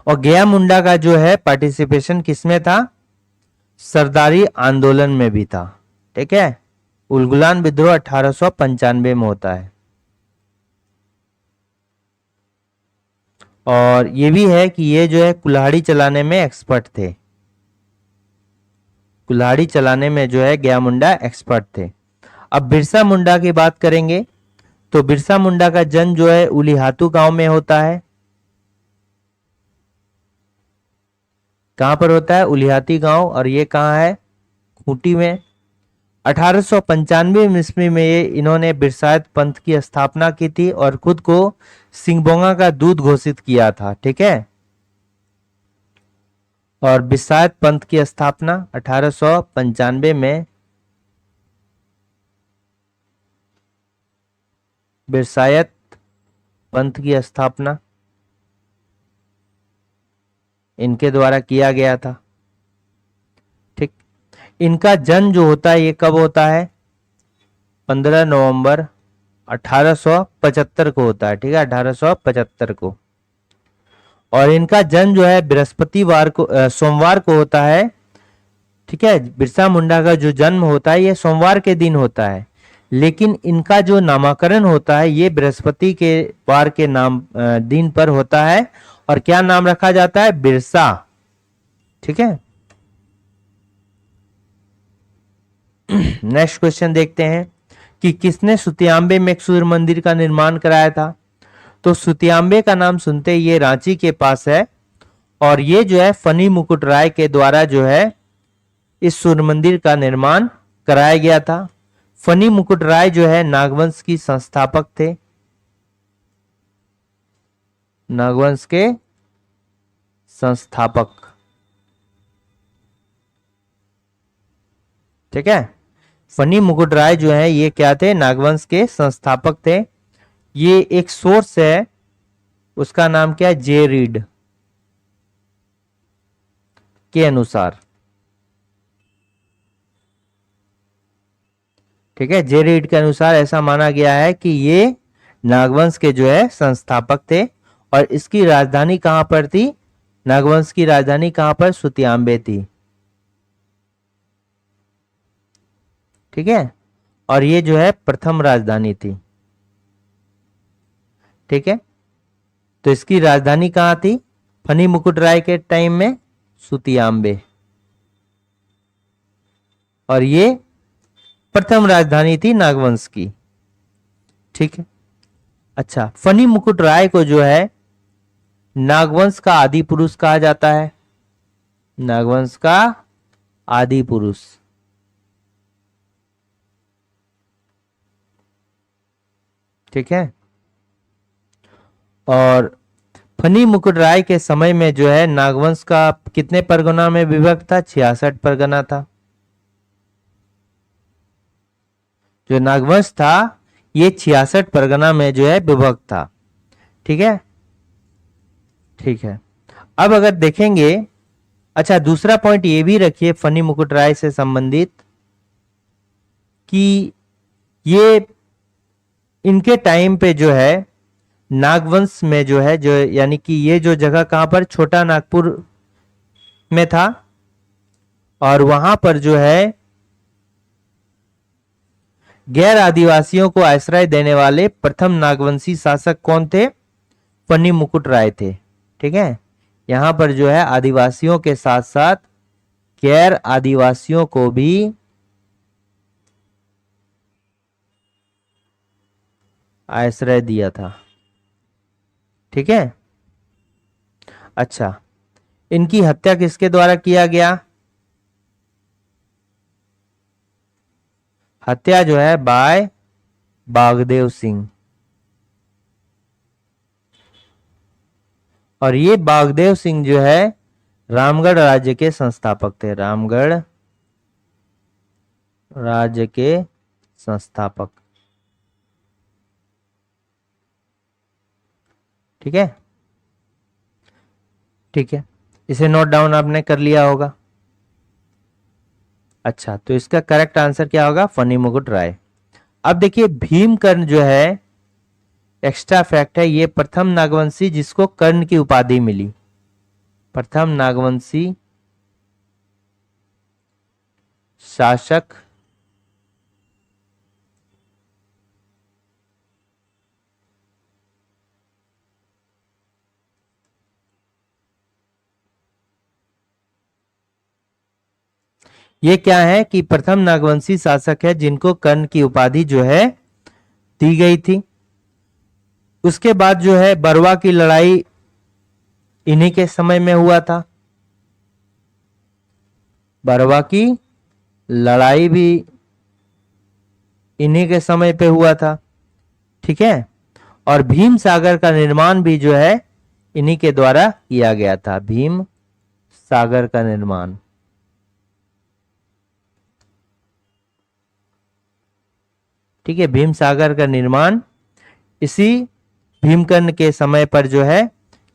और गया मुंडा का जो है पार्टिसिपेशन किसमें था? सरदारी आंदोलन में भी था। ठीक है, उलगुलान विद्रोह 1895 में होता है। और ये भी है कि ये जो है कुल्हाड़ी चलाने में एक्सपर्ट थे। कुल्हाड़ी चलाने में जो है गया मुंडा एक्सपर्ट थे। अब बिरसा मुंडा की बात करेंगे तो बिरसा मुंडा का जन्म जो है उलीहातू गांव में होता है। कहां पर होता है? उलिहाती गांव। और ये कहां है? खूंटी में। 1895 ईस्वी में ये इन्होंने बिरसायत पंथ की स्थापना की थी और खुद को सिंगबोंगा का दूत घोषित किया था। ठीक है। और बिरसायत पंथ की स्थापना 1895 में बिरसायत पंथ की स्थापना इनके द्वारा किया गया था। ठीक। इनका जन्म जो होता है ये कब होता है? 15 नवंबर 1875 को होता है। ठीक है, 1875 को। और इनका जन्म जो है बृहस्पतिवार को सोमवार को होता है। ठीक है, बिरसा मुंडा का जो जन्म होता है ये सोमवार के दिन होता है, लेकिन इनका जो नामकरण होता है ये बृहस्पति के वार के नाम दिन पर होता है। और क्या नाम रखा जाता है? बिरसा। ठीक है। नेक्स्ट क्वेश्चन देखते हैं कि किसने सुतियांबे में एक सूर्य मंदिर का निर्माण कराया था। तो सुतियांबे का नाम सुनते ही ये रांची के पास है और ये जो है फनी मुकुट राय के द्वारा जो है इस सूर्य मंदिर का निर्माण कराया गया था। फनी मुकुट राय जो है नागवंश की संस्थापक थे। नागवंश के संस्थापक। ठीक है, फनी मुकुट राय जो है ये क्या थे? नागवंश के संस्थापक थे। ये एक सोर्स है, उसका नाम क्या है? जे रीड के अनुसार। ठीक है, जे रीड के अनुसार ऐसा माना गया है कि ये नागवंश के जो है संस्थापक थे। और इसकी राजधानी कहां पर थी? नागवंश की राजधानी कहां पर? सुतियांबे थी। ठीक है, और ये जो है प्रथम राजधानी थी। ठीक है, तो इसकी राजधानी कहां थी फनी मुकुट राय के टाइम में? सुतियांबे। और ये प्रथम राजधानी थी नागवंश की। ठीक है। अच्छा, फनी मुकुट राय को जो है नागवंश का आदि पुरुष कहा जाता है। नागवंश का आदि पुरुष। ठीक है। और फनी मुकुट राय के समय में जो है नागवंश का कितने परगना में विभक्त था? 66 परगना था। जो नागवंश था ये 66 परगना में जो है विभक्त था। ठीक है। ठीक है, अब अगर देखेंगे, अच्छा दूसरा पॉइंट ये भी रखिए फनी मुकुट राय से संबंधित कि ये इनके टाइम पे जो है नागवंश में जो है जो यानी कि ये जो जगह कहां पर? छोटा नागपुर में था। और वहां पर जो है गैर आदिवासियों को आश्रय देने वाले प्रथम नागवंशी शासक कौन थे? फनी मुकुट राय थे। ठीक है, यहां पर जो है आदिवासियों के साथ साथ गैर आदिवासियों को भी आश्रय दिया था। ठीक है। अच्छा, इनकी हत्या किसके द्वारा किया गया? हत्या जो है बाय बागदेव सिंह। और ये बागदेव सिंह जो है रामगढ़ राज्य के संस्थापक थे। रामगढ़ राज्य के संस्थापक। ठीक है। ठीक है, इसे नोट डाउन आपने कर लिया होगा। अच्छा, तो इसका करेक्ट आंसर क्या होगा? फनी मुकुट राय। अब देखिए भीमकर्ण जो है एक्स्ट्रा फैक्ट है, ये प्रथम नागवंशी जिसको कर्ण की उपाधि मिली। प्रथम नागवंशी शासक ये क्या है कि प्रथम नागवंशी शासक है जिनको कर्ण की उपाधि जो है दी गई थी। उसके बाद जो है बरवा की लड़ाई इन्हीं के समय में हुआ था। बरवा की लड़ाई भी इन्हीं के समय पे हुआ था। ठीक है। और भीम सागर का निर्माण भी जो है इन्हीं के द्वारा किया गया था। भीम सागर का निर्माण। ठीक है। भीम सागर का निर्माण इसी भीमकर्ण के समय पर जो है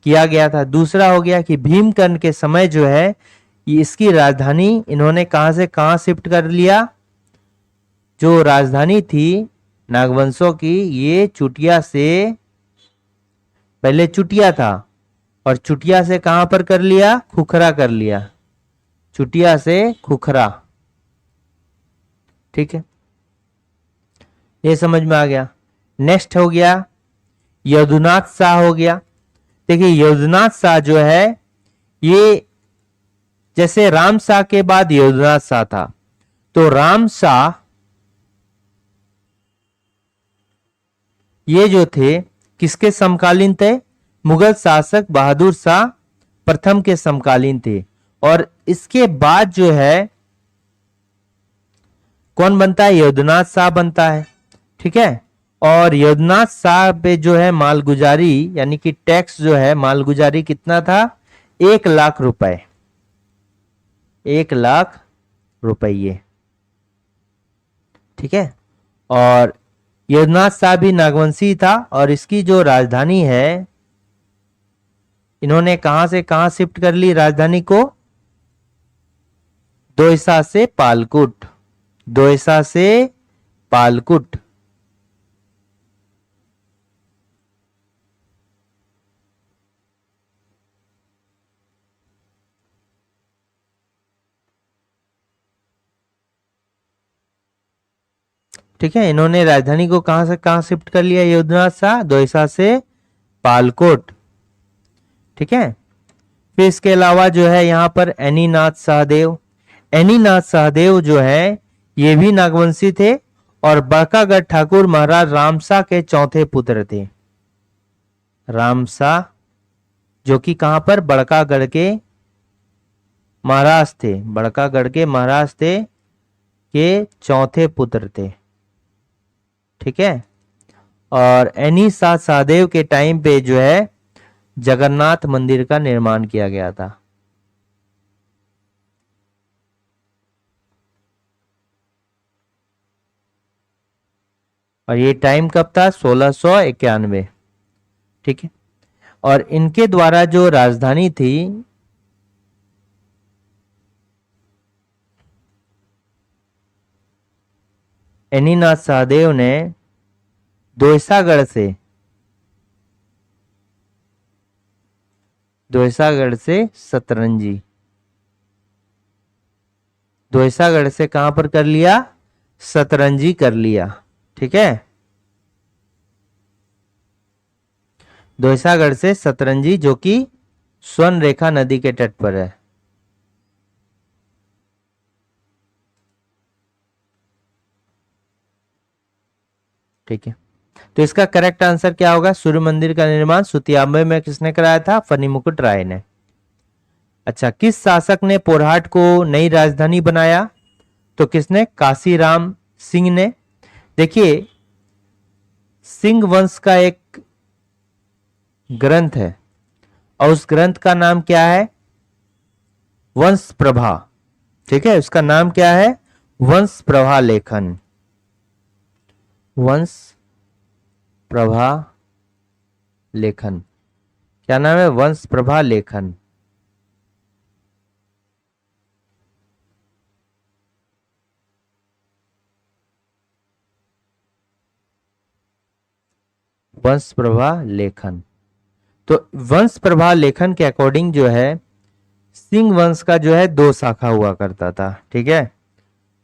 किया गया था। दूसरा हो गया कि भीमकर्ण के समय जो है ये इसकी राजधानी इन्होंने कहां से कहां शिफ्ट कर लिया। जो राजधानी थी नागवंशों की, ये चुटिया से, पहले चुटिया था और चुटिया से कहां पर कर लिया, खुखरा कर लिया। चुटिया से खुखरा। ठीक है, ये समझ में आ गया। नेक्स्ट हो गया यदुनाथ शाह हो गया। देखिए यदुनाथ शाह जो है ये जैसे राम शाह के बाद यदुनाथ शाह था, तो राम शाह ये जो थे किसके समकालीन थे, मुगल शासक बहादुर शाह प्रथम के समकालीन थे। और इसके बाद जो है कौन बनता है, यदुनाथ शाह बनता है। ठीक है। और यदुनाथ शाह पे जो है मालगुजारी यानी कि टैक्स जो है मालगुजारी कितना था, 1,00,000 रुपए। 1,00,000 रुपये। ठीक है। और यदुनाथ शाह भी नागवंशी था और इसकी जो राजधानी है इन्होंने कहां से कहां शिफ्ट कर ली राजधानी को, दोयसा से पालकुट। दोयसा से पालकुट। ठीक है। इन्होंने राजधानी को कहां से कहां शिफ्ट कर लिया, यदुनाथ शाह, दोयसा से पालकोट। ठीक है। फिर इसके अलावा जो है यहां पर एनीनाथ सहदेव। एनीनाथ सहदेव जो है ये भी नागवंशी थे और बड़कागढ़ ठाकुर महाराज रामशाह के चौथे पुत्र थे। रामशाह जो कि कहां पर, बड़कागढ़ के महाराज थे। बड़कागढ़ के महाराज थे के चौथे पुत्र थे। ठीक है। और एनी शाह सहदेव के टाइम पे जो है जगन्नाथ मंदिर का निर्माण किया गया था। और ये टाइम कब था, 1691। ठीक है। और इनके द्वारा जो राजधानी थी एनीनाथ सहदेव ने दोयसागढ़ से सतरंजी, दोयसागढ़ से कहां पर कर लिया, सतरंजी कर लिया। ठीक है। दोयसागढ़ से सतरंजी जो कि स्वर्ण रेखा नदी के तट पर है। ठीक है। तो इसका करेक्ट आंसर क्या होगा, सूर्य मंदिर का निर्माण सुतियाम्बे में किसने कराया था, फणिमुकुट राय ने। अच्छा, किस शासक ने पोरहाट को नई राजधानी बनाया, तो किसने, काशीराम सिंह ने। देखिए सिंह वंश का एक ग्रंथ है और उस ग्रंथ का नाम क्या है, वंश प्रभा। ठीक है, उसका नाम क्या है, वंश प्रभा लेखन। वंश प्रभा लेखन, क्या नाम है, वंश प्रभा लेखन। वंश प्रभा लेखन। तो वंश प्रभा लेखन के अकॉर्डिंग जो है सिंह वंश का जो है 2 शाखा हुआ करता था। ठीक है,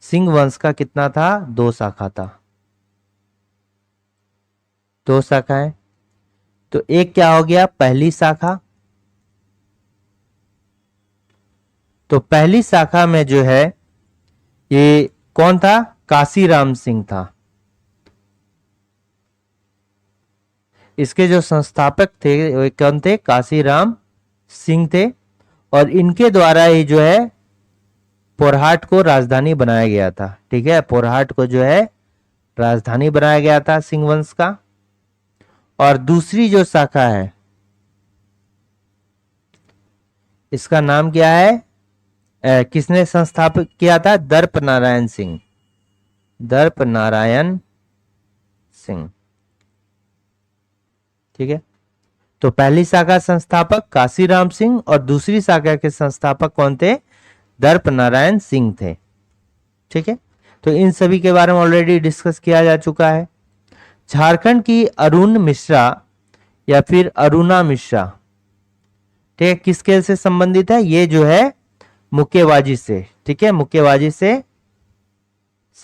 सिंह वंश का कितना था, 2 शाखा था। 2 शाखाएं। तो एक क्या हो गया, पहली शाखा। तो पहली शाखा में जो है ये कौन था? काशीराम सिंह था। इसके जो संस्थापक थे वो कौन थे? काशीराम सिंह थे। और इनके द्वारा ही जो है पोरहाट को राजधानी बनाया गया था। ठीक है, पोरहाट को जो है राजधानी बनाया गया था सिंह वंश का। और दूसरी जो शाखा है इसका नाम क्या है? किसने संस्थापित किया था? दर्प नारायण सिंह। दर्प नारायण सिंह। ठीक है, तो पहली शाखा संस्थापक काशीराम सिंह और दूसरी शाखा के संस्थापक कौन थे? दर्प नारायण सिंह थे। ठीक है, तो इन सभी के बारे में ऑलरेडी डिस्कस किया जा चुका है। झारखंड की अरुण मिश्रा या फिर अरुणा मिश्रा, ठीक है, किस खेल से संबंधित है? ये जो है मुक्केबाजी से। ठीक है, मुक्केबाजी से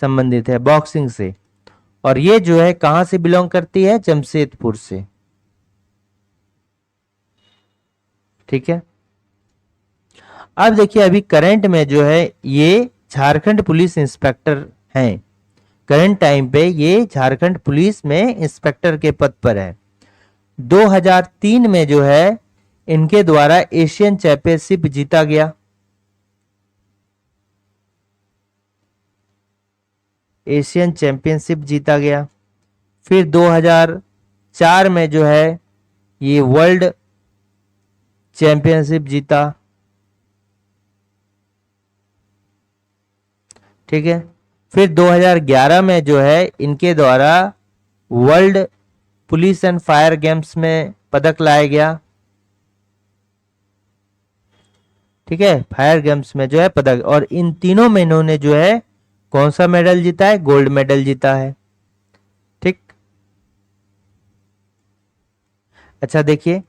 संबंधित है, बॉक्सिंग से। और ये जो है कहां से बिलोंग करती है? जमशेदपुर से। ठीक है, अब देखिए अभी करंट में जो है ये झारखंड पुलिस इंस्पेक्टर हैं। करंट टाइम पे ये झारखंड पुलिस में इंस्पेक्टर के पद पर है। 2003 में जो है इनके द्वारा एशियन चैंपियनशिप जीता गया। एशियन चैंपियनशिप जीता गया। फिर 2004 में जो है ये वर्ल्ड चैंपियनशिप जीता। ठीक है, फिर 2011 में जो है इनके द्वारा world police and fire games में पदक लाया गया। ठीक है, फायर गेम्स में जो है पदक, और इन तीनों में इन्होंने जो है कौन सा मेडल जीता है? गोल्ड मेडल जीता है। ठीक, अच्छा देखिए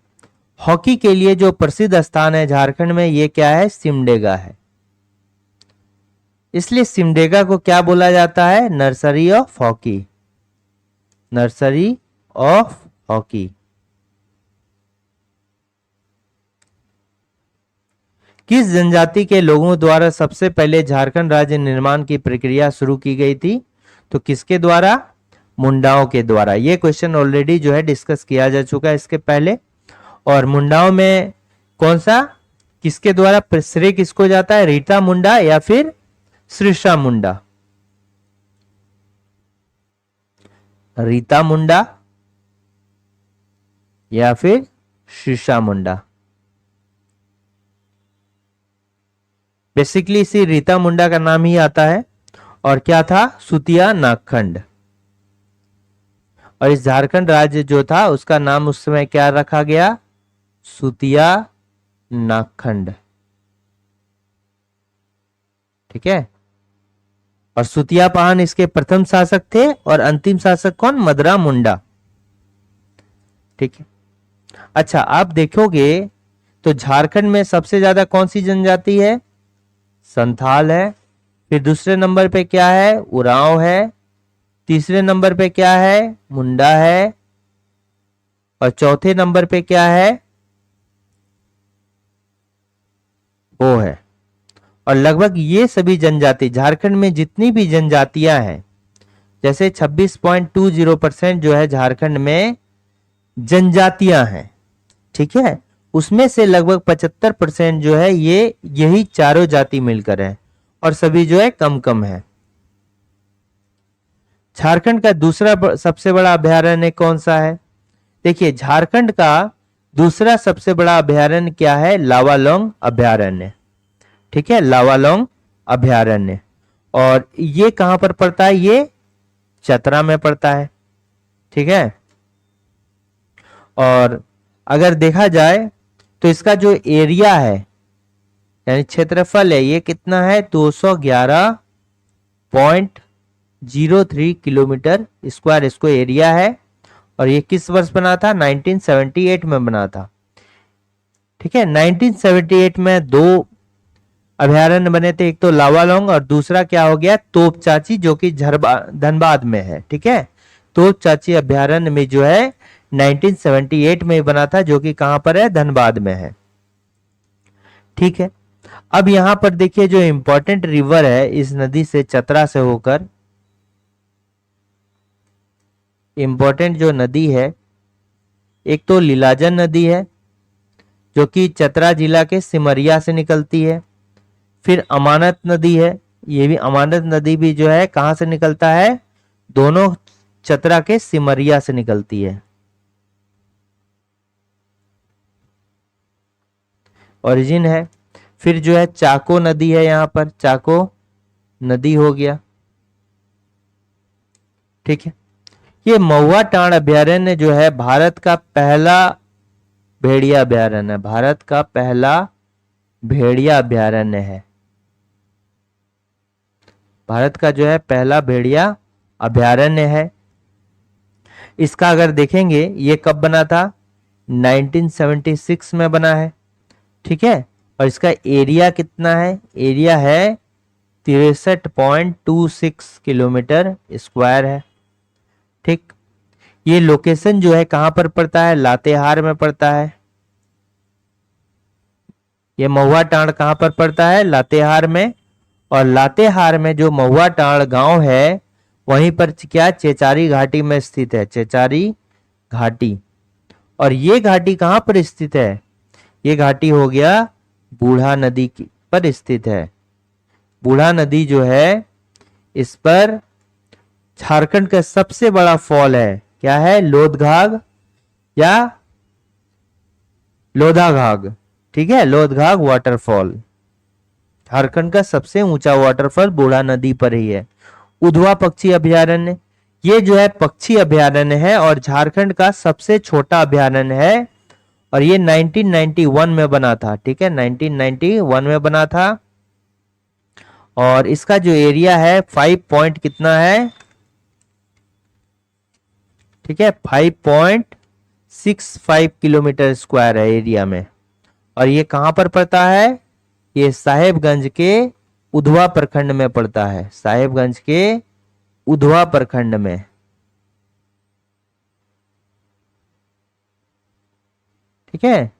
हॉकी के लिए जो प्रसिद्ध स्थान है झारखंड में ये क्या है? सिमडेगा है। इसलिए सिमडेगा को क्या बोला जाता है? Nursery of hockey. Nursery of hockey. किस जनजाति के लोगों द्वारा सबसे पहले झारखंड राज्य निर्माण की प्रक्रिया शुरू की गई थी? तो किसके द्वारा? मुंडाओं के द्वारा। यह क्वेश्चन ऑलरेडी जो है डिस्कस किया जा चुका है इसके पहले। और मुंडाओं में कौन सा, किसके द्वारा श्रेय किसको जाता है? रीता मुंडा या फिर श्रीषा मुंडा? रीता मुंडा या फिर श्रीषा मुंडा? बेसिकली इसी रीता मुंडा का नाम ही आता है। और क्या था? सुतिया नागखंड। और इस झारखंड राज्य जो था उसका नाम उस समय क्या रखा गया? सुतिया नागखंड। ठीक है, और सुतिया पाहन इसके प्रथम शासक थे और अंतिम शासक कौन? मदरा मुंडा। ठीक है, अच्छा आप देखोगे तो झारखंड में सबसे ज्यादा कौन सी जनजाति है? संथाल है। फिर दूसरे नंबर पे क्या है? उरांव है। तीसरे नंबर पे क्या है? मुंडा है। और चौथे नंबर पे क्या है? वो है। और लगभग ये सभी जनजाति, झारखंड में जितनी भी जनजातियां हैं, जैसे 26.20% जो है झारखंड में जनजातियां हैं। ठीक है, उसमें से लगभग 75% जो है ये यही चारों जाति मिलकर है, और सभी जो है कम कम है। झारखंड का दूसरा सबसे बड़ा अभयारण्य कौन सा है? देखिए झारखंड का दूसरा सबसे बड़ा अभयारण्य क्या है? लावालौंग अभयारण्य। ठीक है, लावालौंग अभयारण्य। और ये कहां पर पड़ता है? ये चतरा में पड़ता है। ठीक है, और अगर देखा जाए तो इसका जो एरिया है यानी क्षेत्रफल है ये कितना है? 211.03 किलोमीटर स्क्वायर इसको एरिया है। और ये किस वर्ष बना था? 1978 में बना था। ठीक है, 1978 में दो अभयारण्य बने थे, एक तो लावालौंग और दूसरा क्या हो गया? तोपचाची, जो कि धनबाद में है। ठीक है, तोपचाची अभयारण्य में जो है 1978 में बना था, जो कि कहां पर है? धनबाद में है। ठीक है, अब यहां पर देखिए जो इंपॉर्टेंट रिवर है इस नदी से, चतरा से होकर, इंपॉर्टेंट जो नदी है, एक तो लीलाजन नदी है जो कि चतरा जिला के सिमरिया से निकलती है। फिर अमानत नदी है, ये भी अमानत नदी भी जो है कहां से निकलता है, दोनों चतरा के सिमरिया से निकलती है। ओरिजिन है। फिर जो है चाको नदी है, यहां पर चाको नदी हो गया। ठीक है। ये महुआ टांड़ अभ्यारण्य जो है भारत का पहला भेड़िया अभ्यारण्य है, भारत का पहला भेड़िया अभ्यारण्य है। भारत का जो है पहला भेड़िया अभ्यारण्य है। इसका अगर देखेंगे ये कब बना था, 1976 में बना है। ठीक है। और इसका एरिया कितना है, एरिया है 63.26 किलोमीटर स्क्वायर है। ठीक। ये लोकेशन जो है कहां पर पड़ता है, लातेहार में पड़ता है। ये महुआ टांड़ कहां पर पड़ता है, लातेहार में। और लातेहार में जो महुआ टांड़ गांव है वहीं पर क्या चेचारी घाटी में स्थित है, चेचारी घाटी। और ये घाटी कहां पर स्थित है, ये घाटी हो गया बूढ़ा नदी पर स्थित है। बूढ़ा नदी जो है इस पर झारखंड का सबसे बड़ा फॉल है, क्या है, लोधघाग या लोधाघाग। ठीक है, लोधघाग वाटरफॉल झारखंड का सबसे ऊंचा वाटरफॉल बूढ़ा नदी पर ही है। उधवा पक्षी अभयारण्य, ये जो है पक्षी अभयारण्य है और झारखंड का सबसे छोटा अभयारण्य है। और ये 1991 में बना था। ठीक है, 1991 में बना था। और इसका जो एरिया है 5 पॉइंट कितना है, ठीक है, 5.65 किलोमीटर स्क्वायर है एरिया में। और ये कहां पर पड़ता है, ये साहेबगंज के उधवा प्रखंड में पड़ता है, साहेबगंज के उधवा प्रखंड में। ठीक है।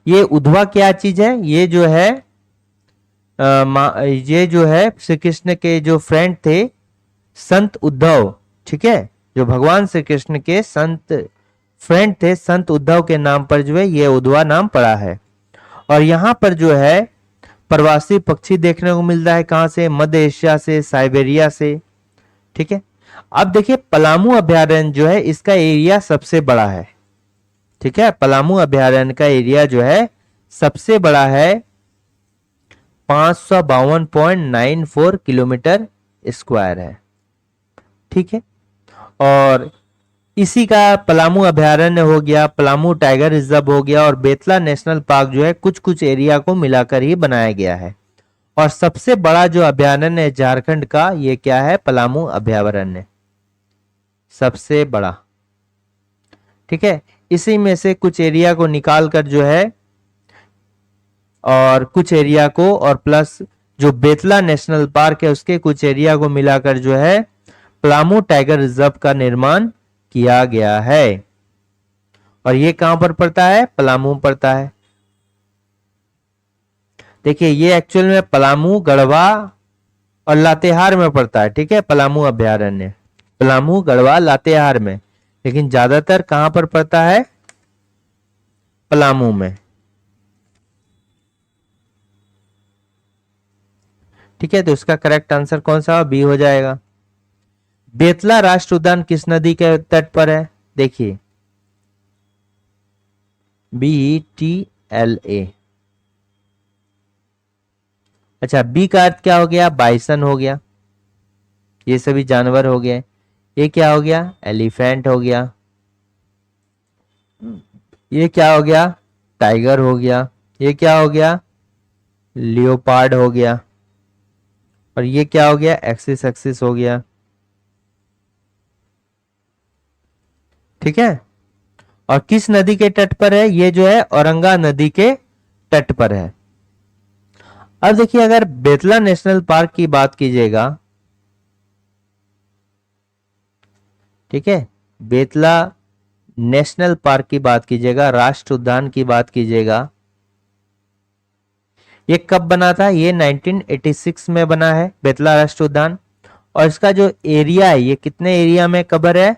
ये उधवा क्या चीज है, ये जो है ये जो है श्री कृष्ण के जो फ्रेंड थे संत उद्धव, ठीक है, जो भगवान श्री कृष्ण के संत फ्रेंड थे, संत उद्धव के नाम पर जो है ये उधवा नाम पड़ा है। और यहाँ पर जो है प्रवासी पक्षी देखने को मिलता है, कहां से, मध्य एशिया से, साइबेरिया से। ठीक है। अब देखिए पलामू अभयारण्य जो है इसका एरिया सबसे बड़ा है। ठीक है, पलामू अभयारण्य का एरिया जो है सबसे बड़ा है, 552.94 किलोमीटर स्क्वायर है। ठीक है। और इसी का पलामू अभयारण्य हो गया, पलामू टाइगर रिजर्व हो गया और बेतला नेशनल पार्क जो है कुछ कुछ एरिया को मिलाकर ही बनाया गया है। और सबसे बड़ा जो अभयारण्य है झारखंड का, ये क्या है, पलामू अभयारण्य, सबसे बड़ा। ठीक है। इसी में से कुछ एरिया को निकाल कर जो है, और कुछ एरिया को, और प्लस जो बेतला नेशनल पार्क है उसके कुछ एरिया को मिलाकर जो है पलामू टाइगर रिजर्व का निर्माण किया गया है। और ये कहां पर पड़ता है, पलामू पड़ता है। देखिए ये एक्चुअल में पलामू, गढ़वा और लातेहार में पड़ता है। ठीक है, पलामू अभयारण्य पलामू, गढ़वा, लातेहार में, लेकिन ज्यादातर कहां पर पड़ता है, पलामू में। ठीक है, तो इसका करेक्ट आंसर कौन सा, बी हो जाएगा। बेतला राष्ट्र उद्यान किस नदी के तट पर है, देखिए BETLA। अच्छा, बी का अर्थ क्या हो गया, बाइसन हो गया, ये सभी जानवर हो गए। ये क्या हो गया, एलिफेंट हो गया। ये क्या हो गया, टाइगर हो गया। ये क्या हो गया, लियोपार्ड हो गया। और ये क्या हो गया, एक्सिस एक्सिस हो गया। ठीक है। और किस नदी के तट पर है, ये जो है औरंगा नदी के तट पर है। अब देखिए अगर बेतला नेशनल पार्क की बात कीजिएगा, ठीक है, बेतला नेशनल पार्क की बात कीजिएगा, राष्ट्र उद्यान की बात कीजिएगा, ये कब बना था? ये 1986 में बना है बेतला राष्ट्रीय उद्यान। और इसका जो एरिया है ये कितने एरिया में कवर है?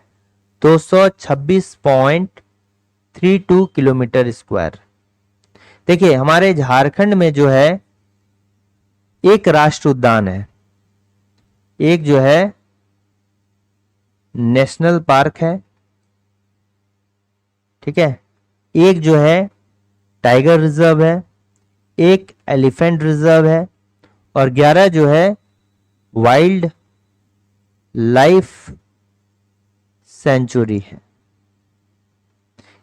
226.32 किलोमीटर स्क्वायर। देखिए हमारे झारखंड में जो है एक राष्ट्रीय उद्यान है, एक जो है नेशनल पार्क है, ठीक है, एक जो है टाइगर रिजर्व है, एक एलिफेंट रिजर्व है, और 11 जो है वाइल्ड लाइफ सेंचुरी है।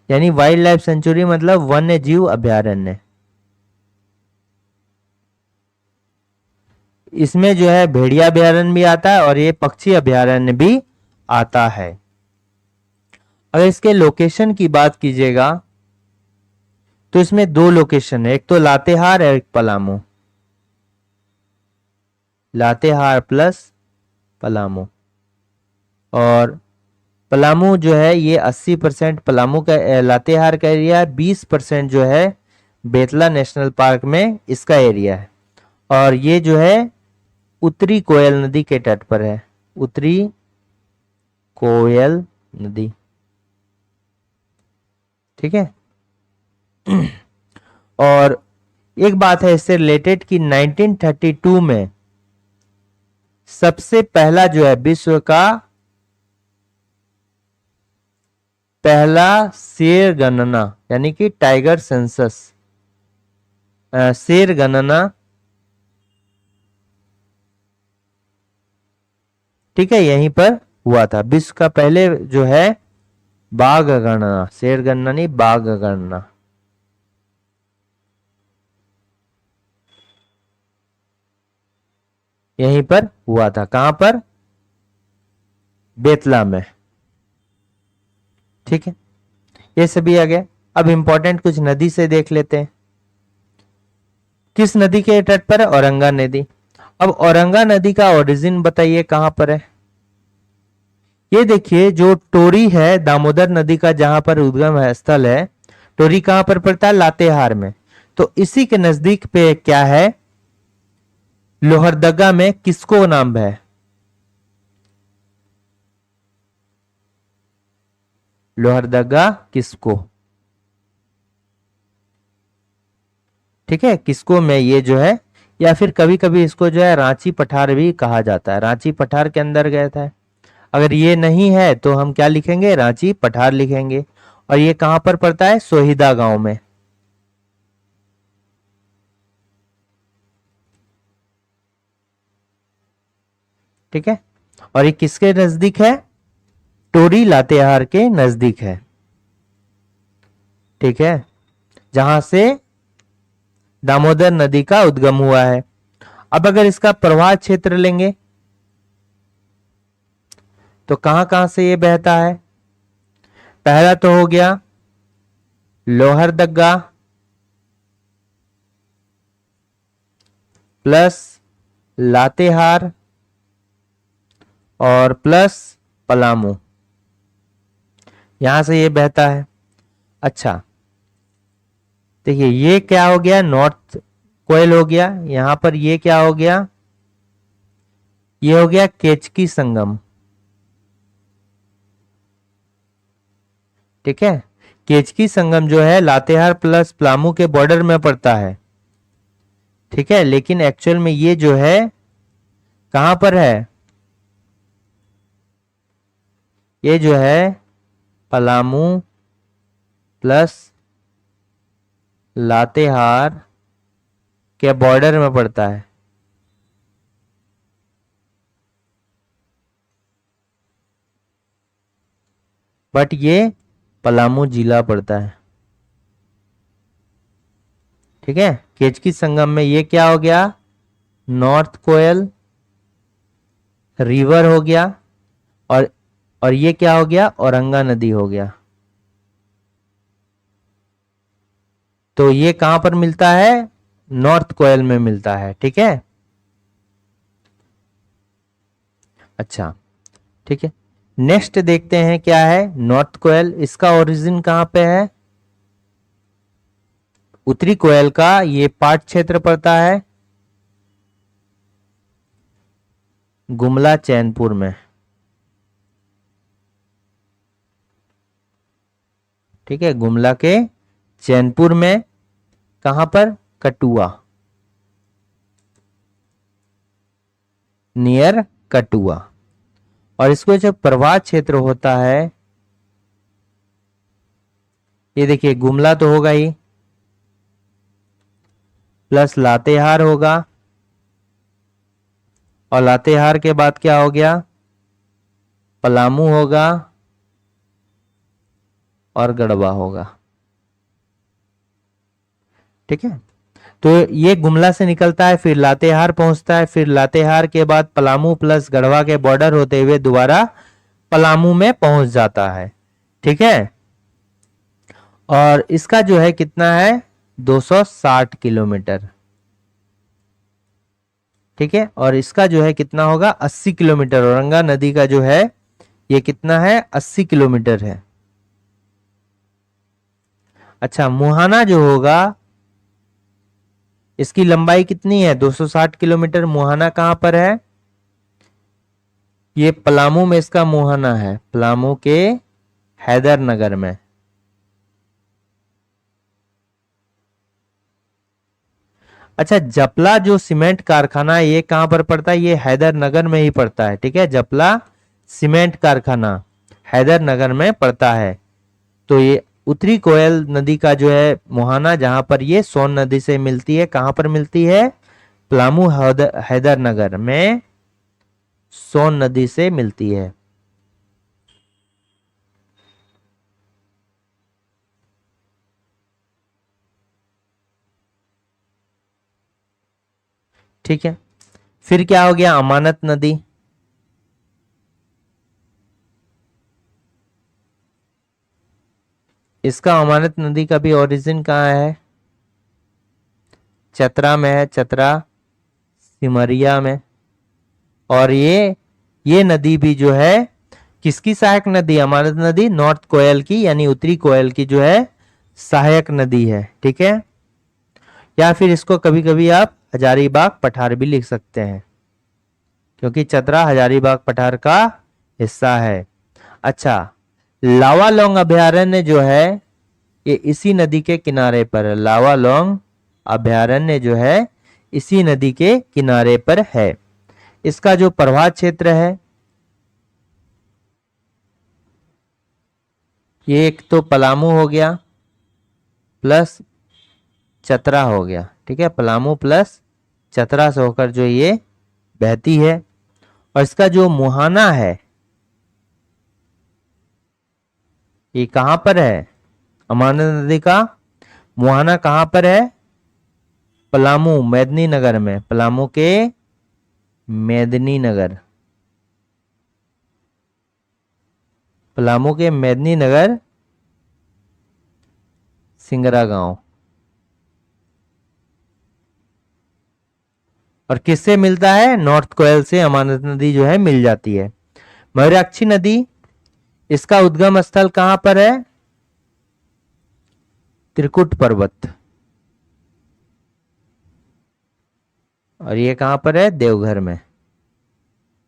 यानी वाइल्ड लाइफ सेंचुरी मतलब वन्य जीव अभयारण्य। इसमें जो है भेड़िया अभयारण्य भी आता है और ये पक्षी अभयारण्य भी आता है। अगर इसके लोकेशन की बात कीजिएगा तो इसमें दो लोकेशन है, एक तो लातेहार और एक पलामू। लातेहार प्लस पलामू। और पलामू जो है ये 80% पलामू का, लातेहार का एरिया है, 20% जो है बेतला नेशनल पार्क में इसका एरिया है। और ये जो है उत्तरी कोयल नदी के तट पर है, उत्तरी कोयल नदी, ठीक है। और एक बात है इससे रिलेटेड कि 1932 में सबसे पहला जो है विश्व का पहला शेर गणना यानी कि टाइगर सेंसस, शेर गणना, ठीक है, यहीं पर हुआ था। विश्व का पहले जो है बाघ गणना, शेर गणना नहीं, बाघ गणना। यहीं पर हुआ था। कहां पर? बेतला में, ठीक है। ये सभी आ गया। अब इंपॉर्टेंट कुछ नदी से देख लेते हैं। किस नदी के तट पर है? औरंगा नदी। अब औरंगा नदी का ओरिजिन बताइए कहां पर है? ये देखिए जो टोरी है दामोदर नदी का, जहां पर उद्गम है स्थल है, टोरी कहां पर पड़ता है? लातेहार में। तो इसी के नजदीक पे क्या है? लोहरदगा में किसको नाम है? लोहरदगा किसको, ठीक है, किसको में ये जो है, या फिर कभी कभी इसको जो है रांची पठार भी कहा जाता है। रांची पठार के अंदर गया था। अगर ये नहीं है तो हम क्या लिखेंगे? रांची पठार लिखेंगे। और ये कहां पर पड़ता है? सोहिदा गांव में, ठीक है। और ये किसके नजदीक है? टोरी लातेहार के नजदीक है, ठीक है, जहां से दामोदर नदी का उद्गम हुआ है। अब अगर इसका प्रवाह क्षेत्र लेंगे तो कहां कहां से ये बहता है? पहला तो हो गया लोहरदगा प्लस लातेहार और प्लस पलामू, यहां से ये बहता है। अच्छा देखिए ये क्या हो गया? नॉर्थ कोयल हो गया। यहां पर ये क्या हो गया? ये हो गया केचकी संगम, ठीक है। केचकी संगम जो है लातेहार प्लस पलामू के बॉर्डर में पड़ता है, ठीक है, लेकिन एक्चुअल में ये जो है कहां पर है? ये जो है पलामू प्लस लातेहार के बॉर्डर में पड़ता है। बट ये पलामू जिला पड़ता है, ठीक है। केचकी संगम में ये क्या हो गया? नॉर्थ कोयल रिवर हो गया। और ये क्या हो गया? औरंगा नदी हो गया। तो ये कहां पर मिलता है? नॉर्थ कोयल में मिलता है, ठीक है। अच्छा ठीक है, नेक्स्ट देखते हैं क्या है। नॉर्थ कोयल, इसका ओरिजिन कहां पे है? उत्तरी कोयल का ये पाठ क्षेत्र पड़ता है गुमला चैनपुर में। ठीक है, गुमला के चैनपुर में। कहां पर? कटुआ, नियर कटुआ। और इसको जो प्रवाह क्षेत्र होता है, ये देखिए गुमला तो होगा ही, प्लस लातेहार होगा, और लातेहार के बाद क्या हो गया? पलामू होगा और गढ़वा होगा। ठीक है, तो ये गुमला से निकलता है, फिर लातेहार पहुंचता है, फिर लातेहार के बाद पलामू प्लस गढ़वा के बॉर्डर होते हुए दोबारा पलामू में पहुंच जाता है। ठीक है, और इसका जो है कितना है? 260 किलोमीटर। ठीक है, और इसका जो है कितना होगा? 80 किलोमीटर। औरंगा नदी का जो है ये कितना है? 80 किलोमीटर है। अच्छा, मुहाना जो होगा इसकी लंबाई कितनी है? 260 किलोमीटर। मुहाना कहां पर है? ये पलामू में इसका मुहाना है, पलामू के हैदरनगर में। अच्छा, जपला जो सीमेंट कारखाना है ये कहां पर पड़ता है? ये हैदरनगर में ही पड़ता है। ठीक है, जपला सीमेंट कारखाना हैदरनगर में पड़ता है। तो ये उत्तरी कोयल नदी का जो है मुहाना, जहां पर ये सोन नदी से मिलती है, कहां पर मिलती है? पलामू हैदरनगर में सोन नदी से मिलती है। ठीक है, फिर क्या हो गया? अमानत नदी। इसका अमानत नदी का भी ओरिजिन कहाँ है? चतरा में है, चतरा सिमरिया में। और ये नदी भी जो है किसकी सहायक नदी? अमानत नदी नॉर्थ कोयल की, यानी उत्तरी कोयल की जो है सहायक नदी है। ठीक है, या फिर इसको कभी कभी आप हजारीबाग पठार भी लिख सकते हैं, क्योंकि चतरा हजारीबाग पठार का हिस्सा है। अच्छा, लावालौंग अभयारण्य जो है ये इसी नदी के किनारे पर है। लावालौंग अभयारण्य जो है इसी नदी के किनारे पर है। इसका जो प्रवाह क्षेत्र है, ये एक तो पलामू हो गया प्लस चतरा हो गया। ठीक है, पलामू प्लस चतरा से होकर जो ये बहती है। और इसका जो मुहाना है ये कहां पर है? अमानत नदी का मुहाना कहां पर है? पलामू मेदिनीनगर में, पलामू के मेदिनीनगर, पलामू के मेदिनीनगर सिंगरा गांव। और किससे मिलता है? नॉर्थ कोयल से अमानत नदी जो है मिल जाती है। मयूराक्षी नदी, इसका उद्गम स्थल कहां पर है? त्रिकुट पर्वत। और ये कहां पर है? देवघर में।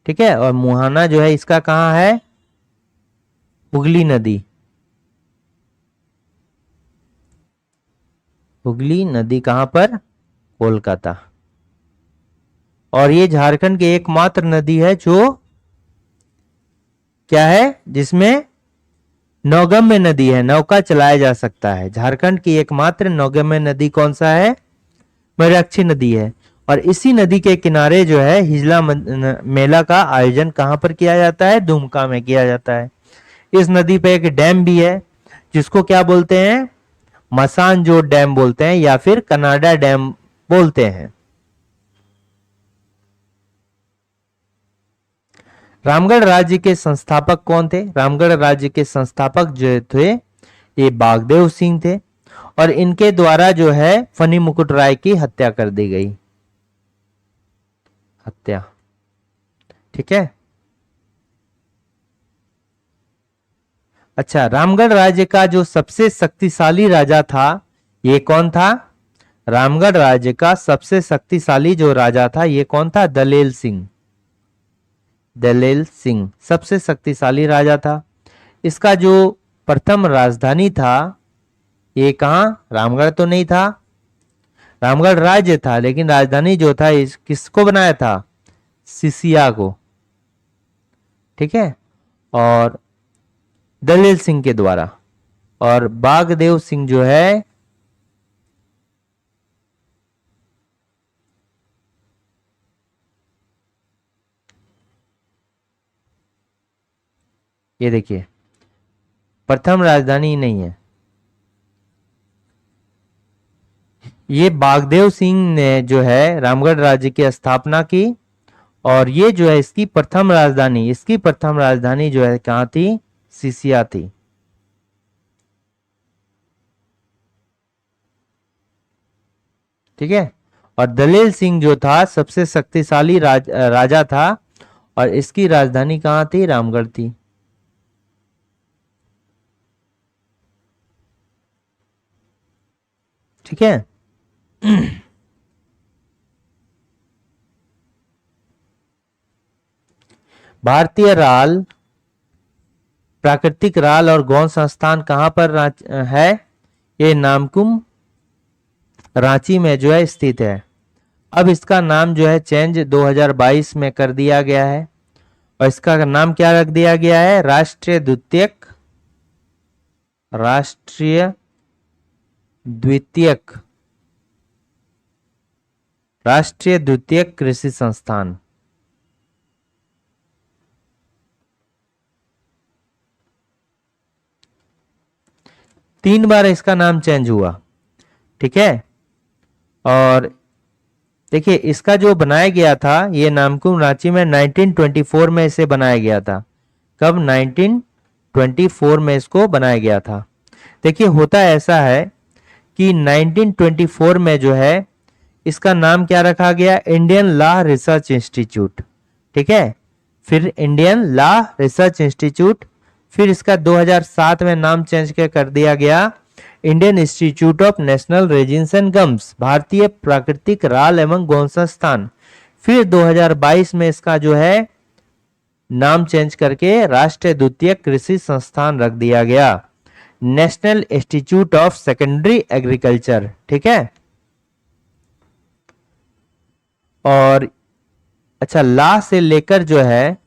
ठीक है, और मुहाना जो है इसका कहां है? हुगली नदी, हुगली नदी कहां पर? कोलकाता। और ये झारखंड की एकमात्र नदी है जो क्या है? जिसमें नौगम्य नदी है, नौका चलाया जा सकता है। झारखंड की एकमात्र नौगम्य नदी कौन सा है? मयूराक्षी नदी है। और इसी नदी के किनारे जो है हिजला मेला का आयोजन कहां पर किया जाता है? दुमका में किया जाता है। इस नदी पे एक डैम भी है जिसको क्या बोलते हैं? मसानजोर डैम बोलते हैं, या फिर कनाडा डैम बोलते हैं। रामगढ़ राज्य के संस्थापक कौन थे? रामगढ़ राज्य के संस्थापक जो थे ये बागदेव सिंह थे, और इनके द्वारा जो है फनी मुकुट राय की हत्या कर दी गई। हत्या। ठीक है, अच्छा, रामगढ़ राज्य का जो सबसे शक्तिशाली राजा था ये कौन था? रामगढ़ राज्य का सबसे शक्तिशाली जो राजा था ये कौन था? दलेल सिंह। दलेल सिंह सबसे शक्तिशाली राजा था। इसका जो प्रथम राजधानी था ये कहाँ? रामगढ़ तो नहीं था, रामगढ़ राज्य था, लेकिन राजधानी जो था इस किसको बनाया था? सिसिया को। ठीक है, और दलेल सिंह के द्वारा। और बागदेव सिंह जो है ये देखिए प्रथम राजधानी नहीं है, ये बागदेव सिंह ने जो है रामगढ़ राज्य की स्थापना की। और ये जो है इसकी प्रथम राजधानी जो है कहाँ थी? सिसिया थी। ठीक है, और दलेल सिंह जो था सबसे शक्तिशाली राजा था और इसकी राजधानी कहाँ थी? रामगढ़ थी। ठीक है। भारतीय राल, प्राकृतिक राल और गौण संस्थान कहां पर है? ये नामकुम रांची में जो है स्थित है। अब इसका नाम जो है चेंज 2022 में कर दिया गया है और इसका नाम क्या रख दिया गया है? राष्ट्रीय द्वितीयक कृषि संस्थान। तीन बार इसका नाम चेंज हुआ। ठीक है, और देखिए इसका जो बनाया गया था ये नामकुम रांची में 1924 में इसे बनाया गया था। कब? 1924 में इसको बनाया गया था। देखिए होता ऐसा है कि 1924 में जो है इसका नाम क्या रखा गया? Indian law research institute. ठीक है, फिर इंडियन लॉ रिसर्च इंस्टीट्यूट, फिर इसका 2007 में नाम चेंज कर दिया गया Indian institute of national resins and gums, भारतीय प्राकृतिक राल एवं गौण संस्थान। फिर 2022 में इसका जो है नाम चेंज करके राष्ट्रीय द्वितीयक कृषि संस्थान रख दिया गया, national institute of secondary agriculture. ठीक है, और अच्छा ला से लेकर जो है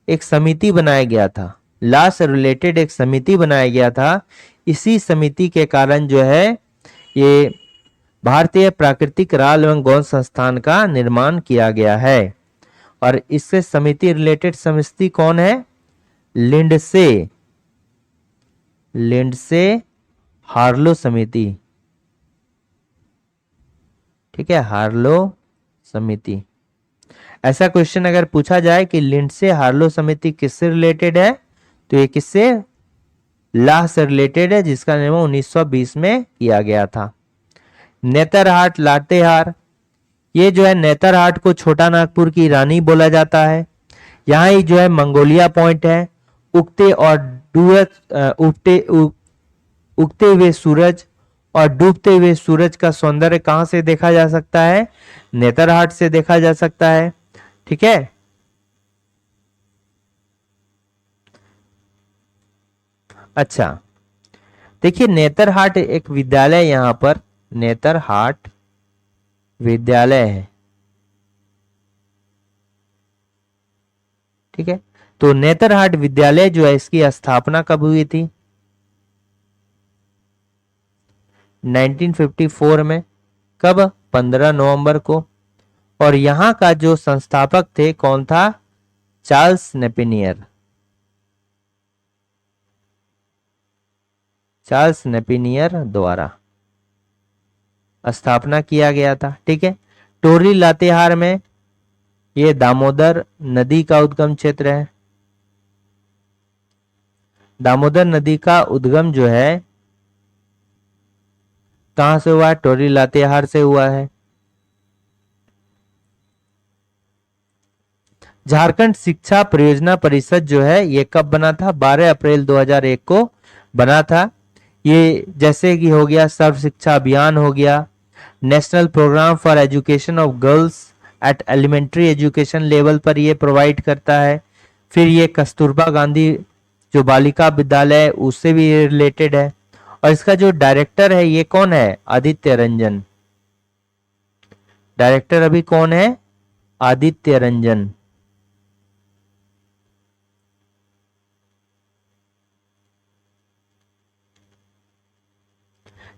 एक समिति बनाया गया था, ला से रिलेटेड एक समिति बनाया गया था। इसी समिति के कारण जो है ये भारतीय प्राकृतिक राल एवं गौण संस्थान का निर्माण किया गया है। और इससे समिति रिलेटेड समिति कौन है? लिंडसे हार्लो समिति। ठीक है, हार्लो समिति। ऐसा क्वेश्चन अगर पूछा जाए कि लिंडसे हार्लो समिति किससे रिलेटेड है, तो ये किससे? लाह से रिलेटेड है, जिसका निर्माण 1920 में किया गया था। नेतरहाट लातेहार, ये जो है नेतरहाट को छोटा नागपुर की रानी बोला जाता है। यहाँ ही जो है मंगोलिया पॉइंट है। उगते हुए सूरज और डूबते हुए सूरज का सौंदर्य कहां से देखा जा सकता है? नेतरहाट से देखा जा सकता है। ठीक है, अच्छा देखिए नेतरहाट एक विद्यालय, यहां पर नेतरहाट विद्यालय है। ठीक है, तो नेतरहाट विद्यालय जो है इसकी स्थापना कब हुई थी? 1954 में। कब? 15 नवंबर को। और यहां का जो संस्थापक थे कौन था? चार्ल्स नेपिनियर। चार्ल्स नेपिनियर द्वारा स्थापना किया गया था। ठीक है, टोरी लातेहार में ये दामोदर नदी का उद्गम क्षेत्र है। दामोदर नदी का उद्गम जो है कहां से हुआ है? टोरी लातेहार से हुआ है। झारखंड शिक्षा परियोजना परिषद जो है ये कब बना था? 12 अप्रैल 2001 को बना था। ये जैसे कि हो गया सर्व शिक्षा अभियान हो गया, national programme for education of girls at elementary education level पर ये प्रोवाइड करता है। फिर ये कस्तूरबा गांधी जो बालिका विद्यालय है उससे भी रिलेटेड है। और इसका जो डायरेक्टर है ये कौन है? आदित्य रंजन। डायरेक्टर अभी कौन है? आदित्य रंजन।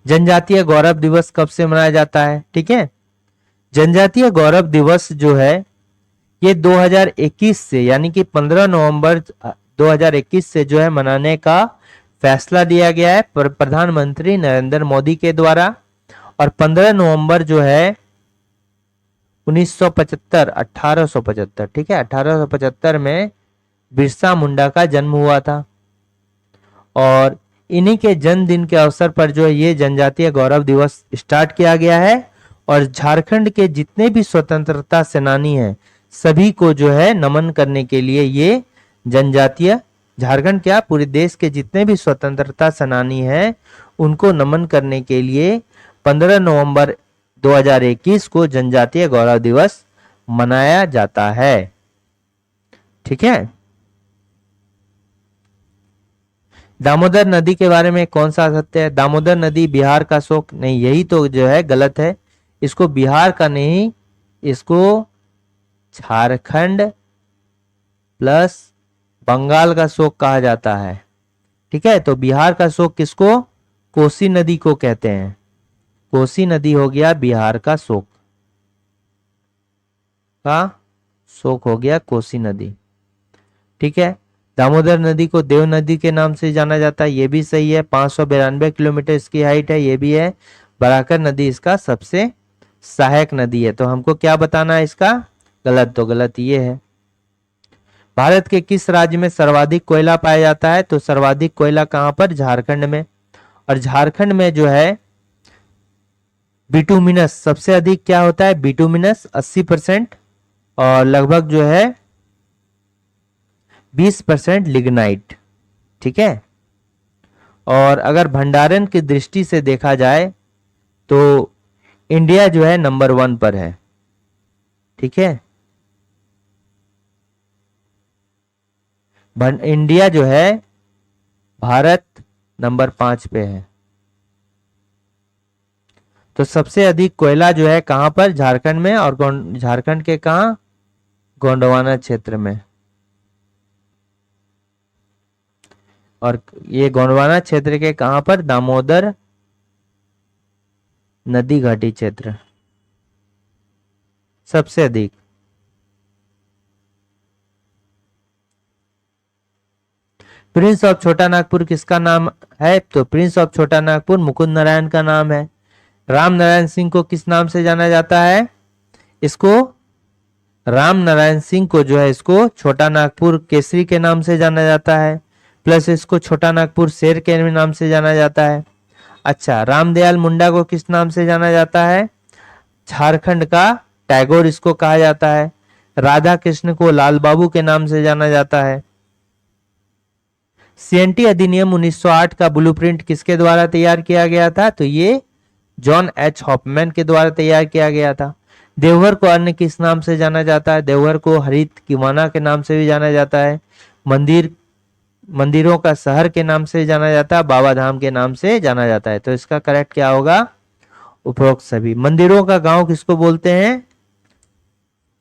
जनजातीय गौरव दिवस कब से मनाया जाता है? ठीक है, जनजातीय गौरव दिवस जो है ये 2021 से यानी कि 15 नवंबर 2021 से जो है मनाने का फैसला लिया गया है प्रधानमंत्री नरेंद्र मोदी के द्वारा। और 15 नवंबर जो है 1975 1875, ठीक है, 1875 में बिरसा मुंडा का जन्म हुआ था। और इन्हीं के जन्मदिन के अवसर पर जो है ये जनजातीय गौरव दिवस स्टार्ट किया गया है। और झारखंड के जितने भी स्वतंत्रता सेनानी हैं सभी को जो है नमन करने के लिए ये जनजातीय, झारखंड क्या पूरे देश के जितने भी स्वतंत्रता सेनानी हैं उनको नमन करने के लिए 15 नवंबर 2021 को जनजातीय गौरव दिवस मनाया जाता है। ठीक है, दामोदर नदी के बारे में कौन सा सत्य है? दामोदर नदी बिहार का शोक नहीं, यही तो जो है गलत है। इसको बिहार का नहीं, इसको झारखंड प्लस बंगाल का शोक कहा जाता है। ठीक है, तो बिहार का शोक किसको? कोसी नदी को कहते हैं। कोसी नदी हो गया बिहार का शोक, हो गया कोसी नदी। ठीक है, दामोदर नदी को देव नदी के नाम से जाना जाता है, ये भी सही है। 592 किलोमीटर इसकी हाइट है, ये भी है। बराकर नदी इसका सबसे सहायक नदी है। तो हमको क्या बताना है इसका? गलत, तो गलत ये है। भारत के किस राज्य में सर्वाधिक कोयला पाया जाता है? तो सर्वाधिक कोयला कहां पर? झारखंड में। और झारखंड में जो है बिटुमिनस सबसे अधिक क्या होता है? बिटुमिनस 80% और लगभग जो है 20% लिग्नाइट। ठीक है, और अगर भंडारण की दृष्टि से देखा जाए तो इंडिया जो है नंबर 1 पर है। ठीक है, इंडिया जो है भारत नंबर 5 पे है। तो सबसे अधिक कोयला जो है कहां पर? झारखंड में। और झारखंड के कहा? गोंडवाना क्षेत्र में। और ये गोंडवाना क्षेत्र के कहां पर? दामोदर नदी घाटी क्षेत्र सबसे अधिक। प्रिंस ऑफ छोटा नागपुर किसका नाम है? तो प्रिंस ऑफ छोटा नागपुर मुकुंद नारायण का नाम है। राम नारायण सिंह को किस नाम से जाना जाता है? इसको राम नारायण सिंह को जो है इसको छोटा नागपुर केसरी के नाम से जाना जाता है, प्लस इसको छोटा नागपुर शेर के नाम से जाना जाता है। अच्छा, रामदयाल मुंडा को किस नाम से जाना जाता है? झारखंड का टैगोर इसको कहा जाता है। राधा कृष्ण को लाल बाबू के नाम से जाना जाता है। सीएनटी अधिनियम 1908 का ब्लूप्रिंट किसके द्वारा तैयार किया गया था? तो ये जॉन एच हॉफमैन के द्वारा तैयार किया गया था। देवघर को अन्य किस नाम से जाना जाता है? देवघर को हरित किवाना के नाम से भी जाना जाता है। मंदिरों का शहर के नाम से जाना जाता है, बाबा धाम के नाम से जाना जाता है। तो इसका करेक्ट क्या होगा? उपरोक्त सभी। मंदिरों का गांव किसको बोलते हैं?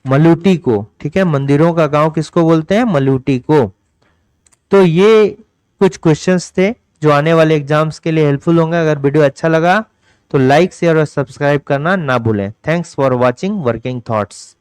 मलूटी को। ठीक है, मंदिरों का गांव किसको बोलते हैं? मलूटी को। तो ये कुछ क्वेश्चंस थे जो आने वाले एग्जाम्स के लिए हेल्पफुल होंगे। अगर वीडियो अच्छा लगा तो लाइक शेयर और सब्सक्राइब करना ना भूलें। Thanks for watching working thoughts.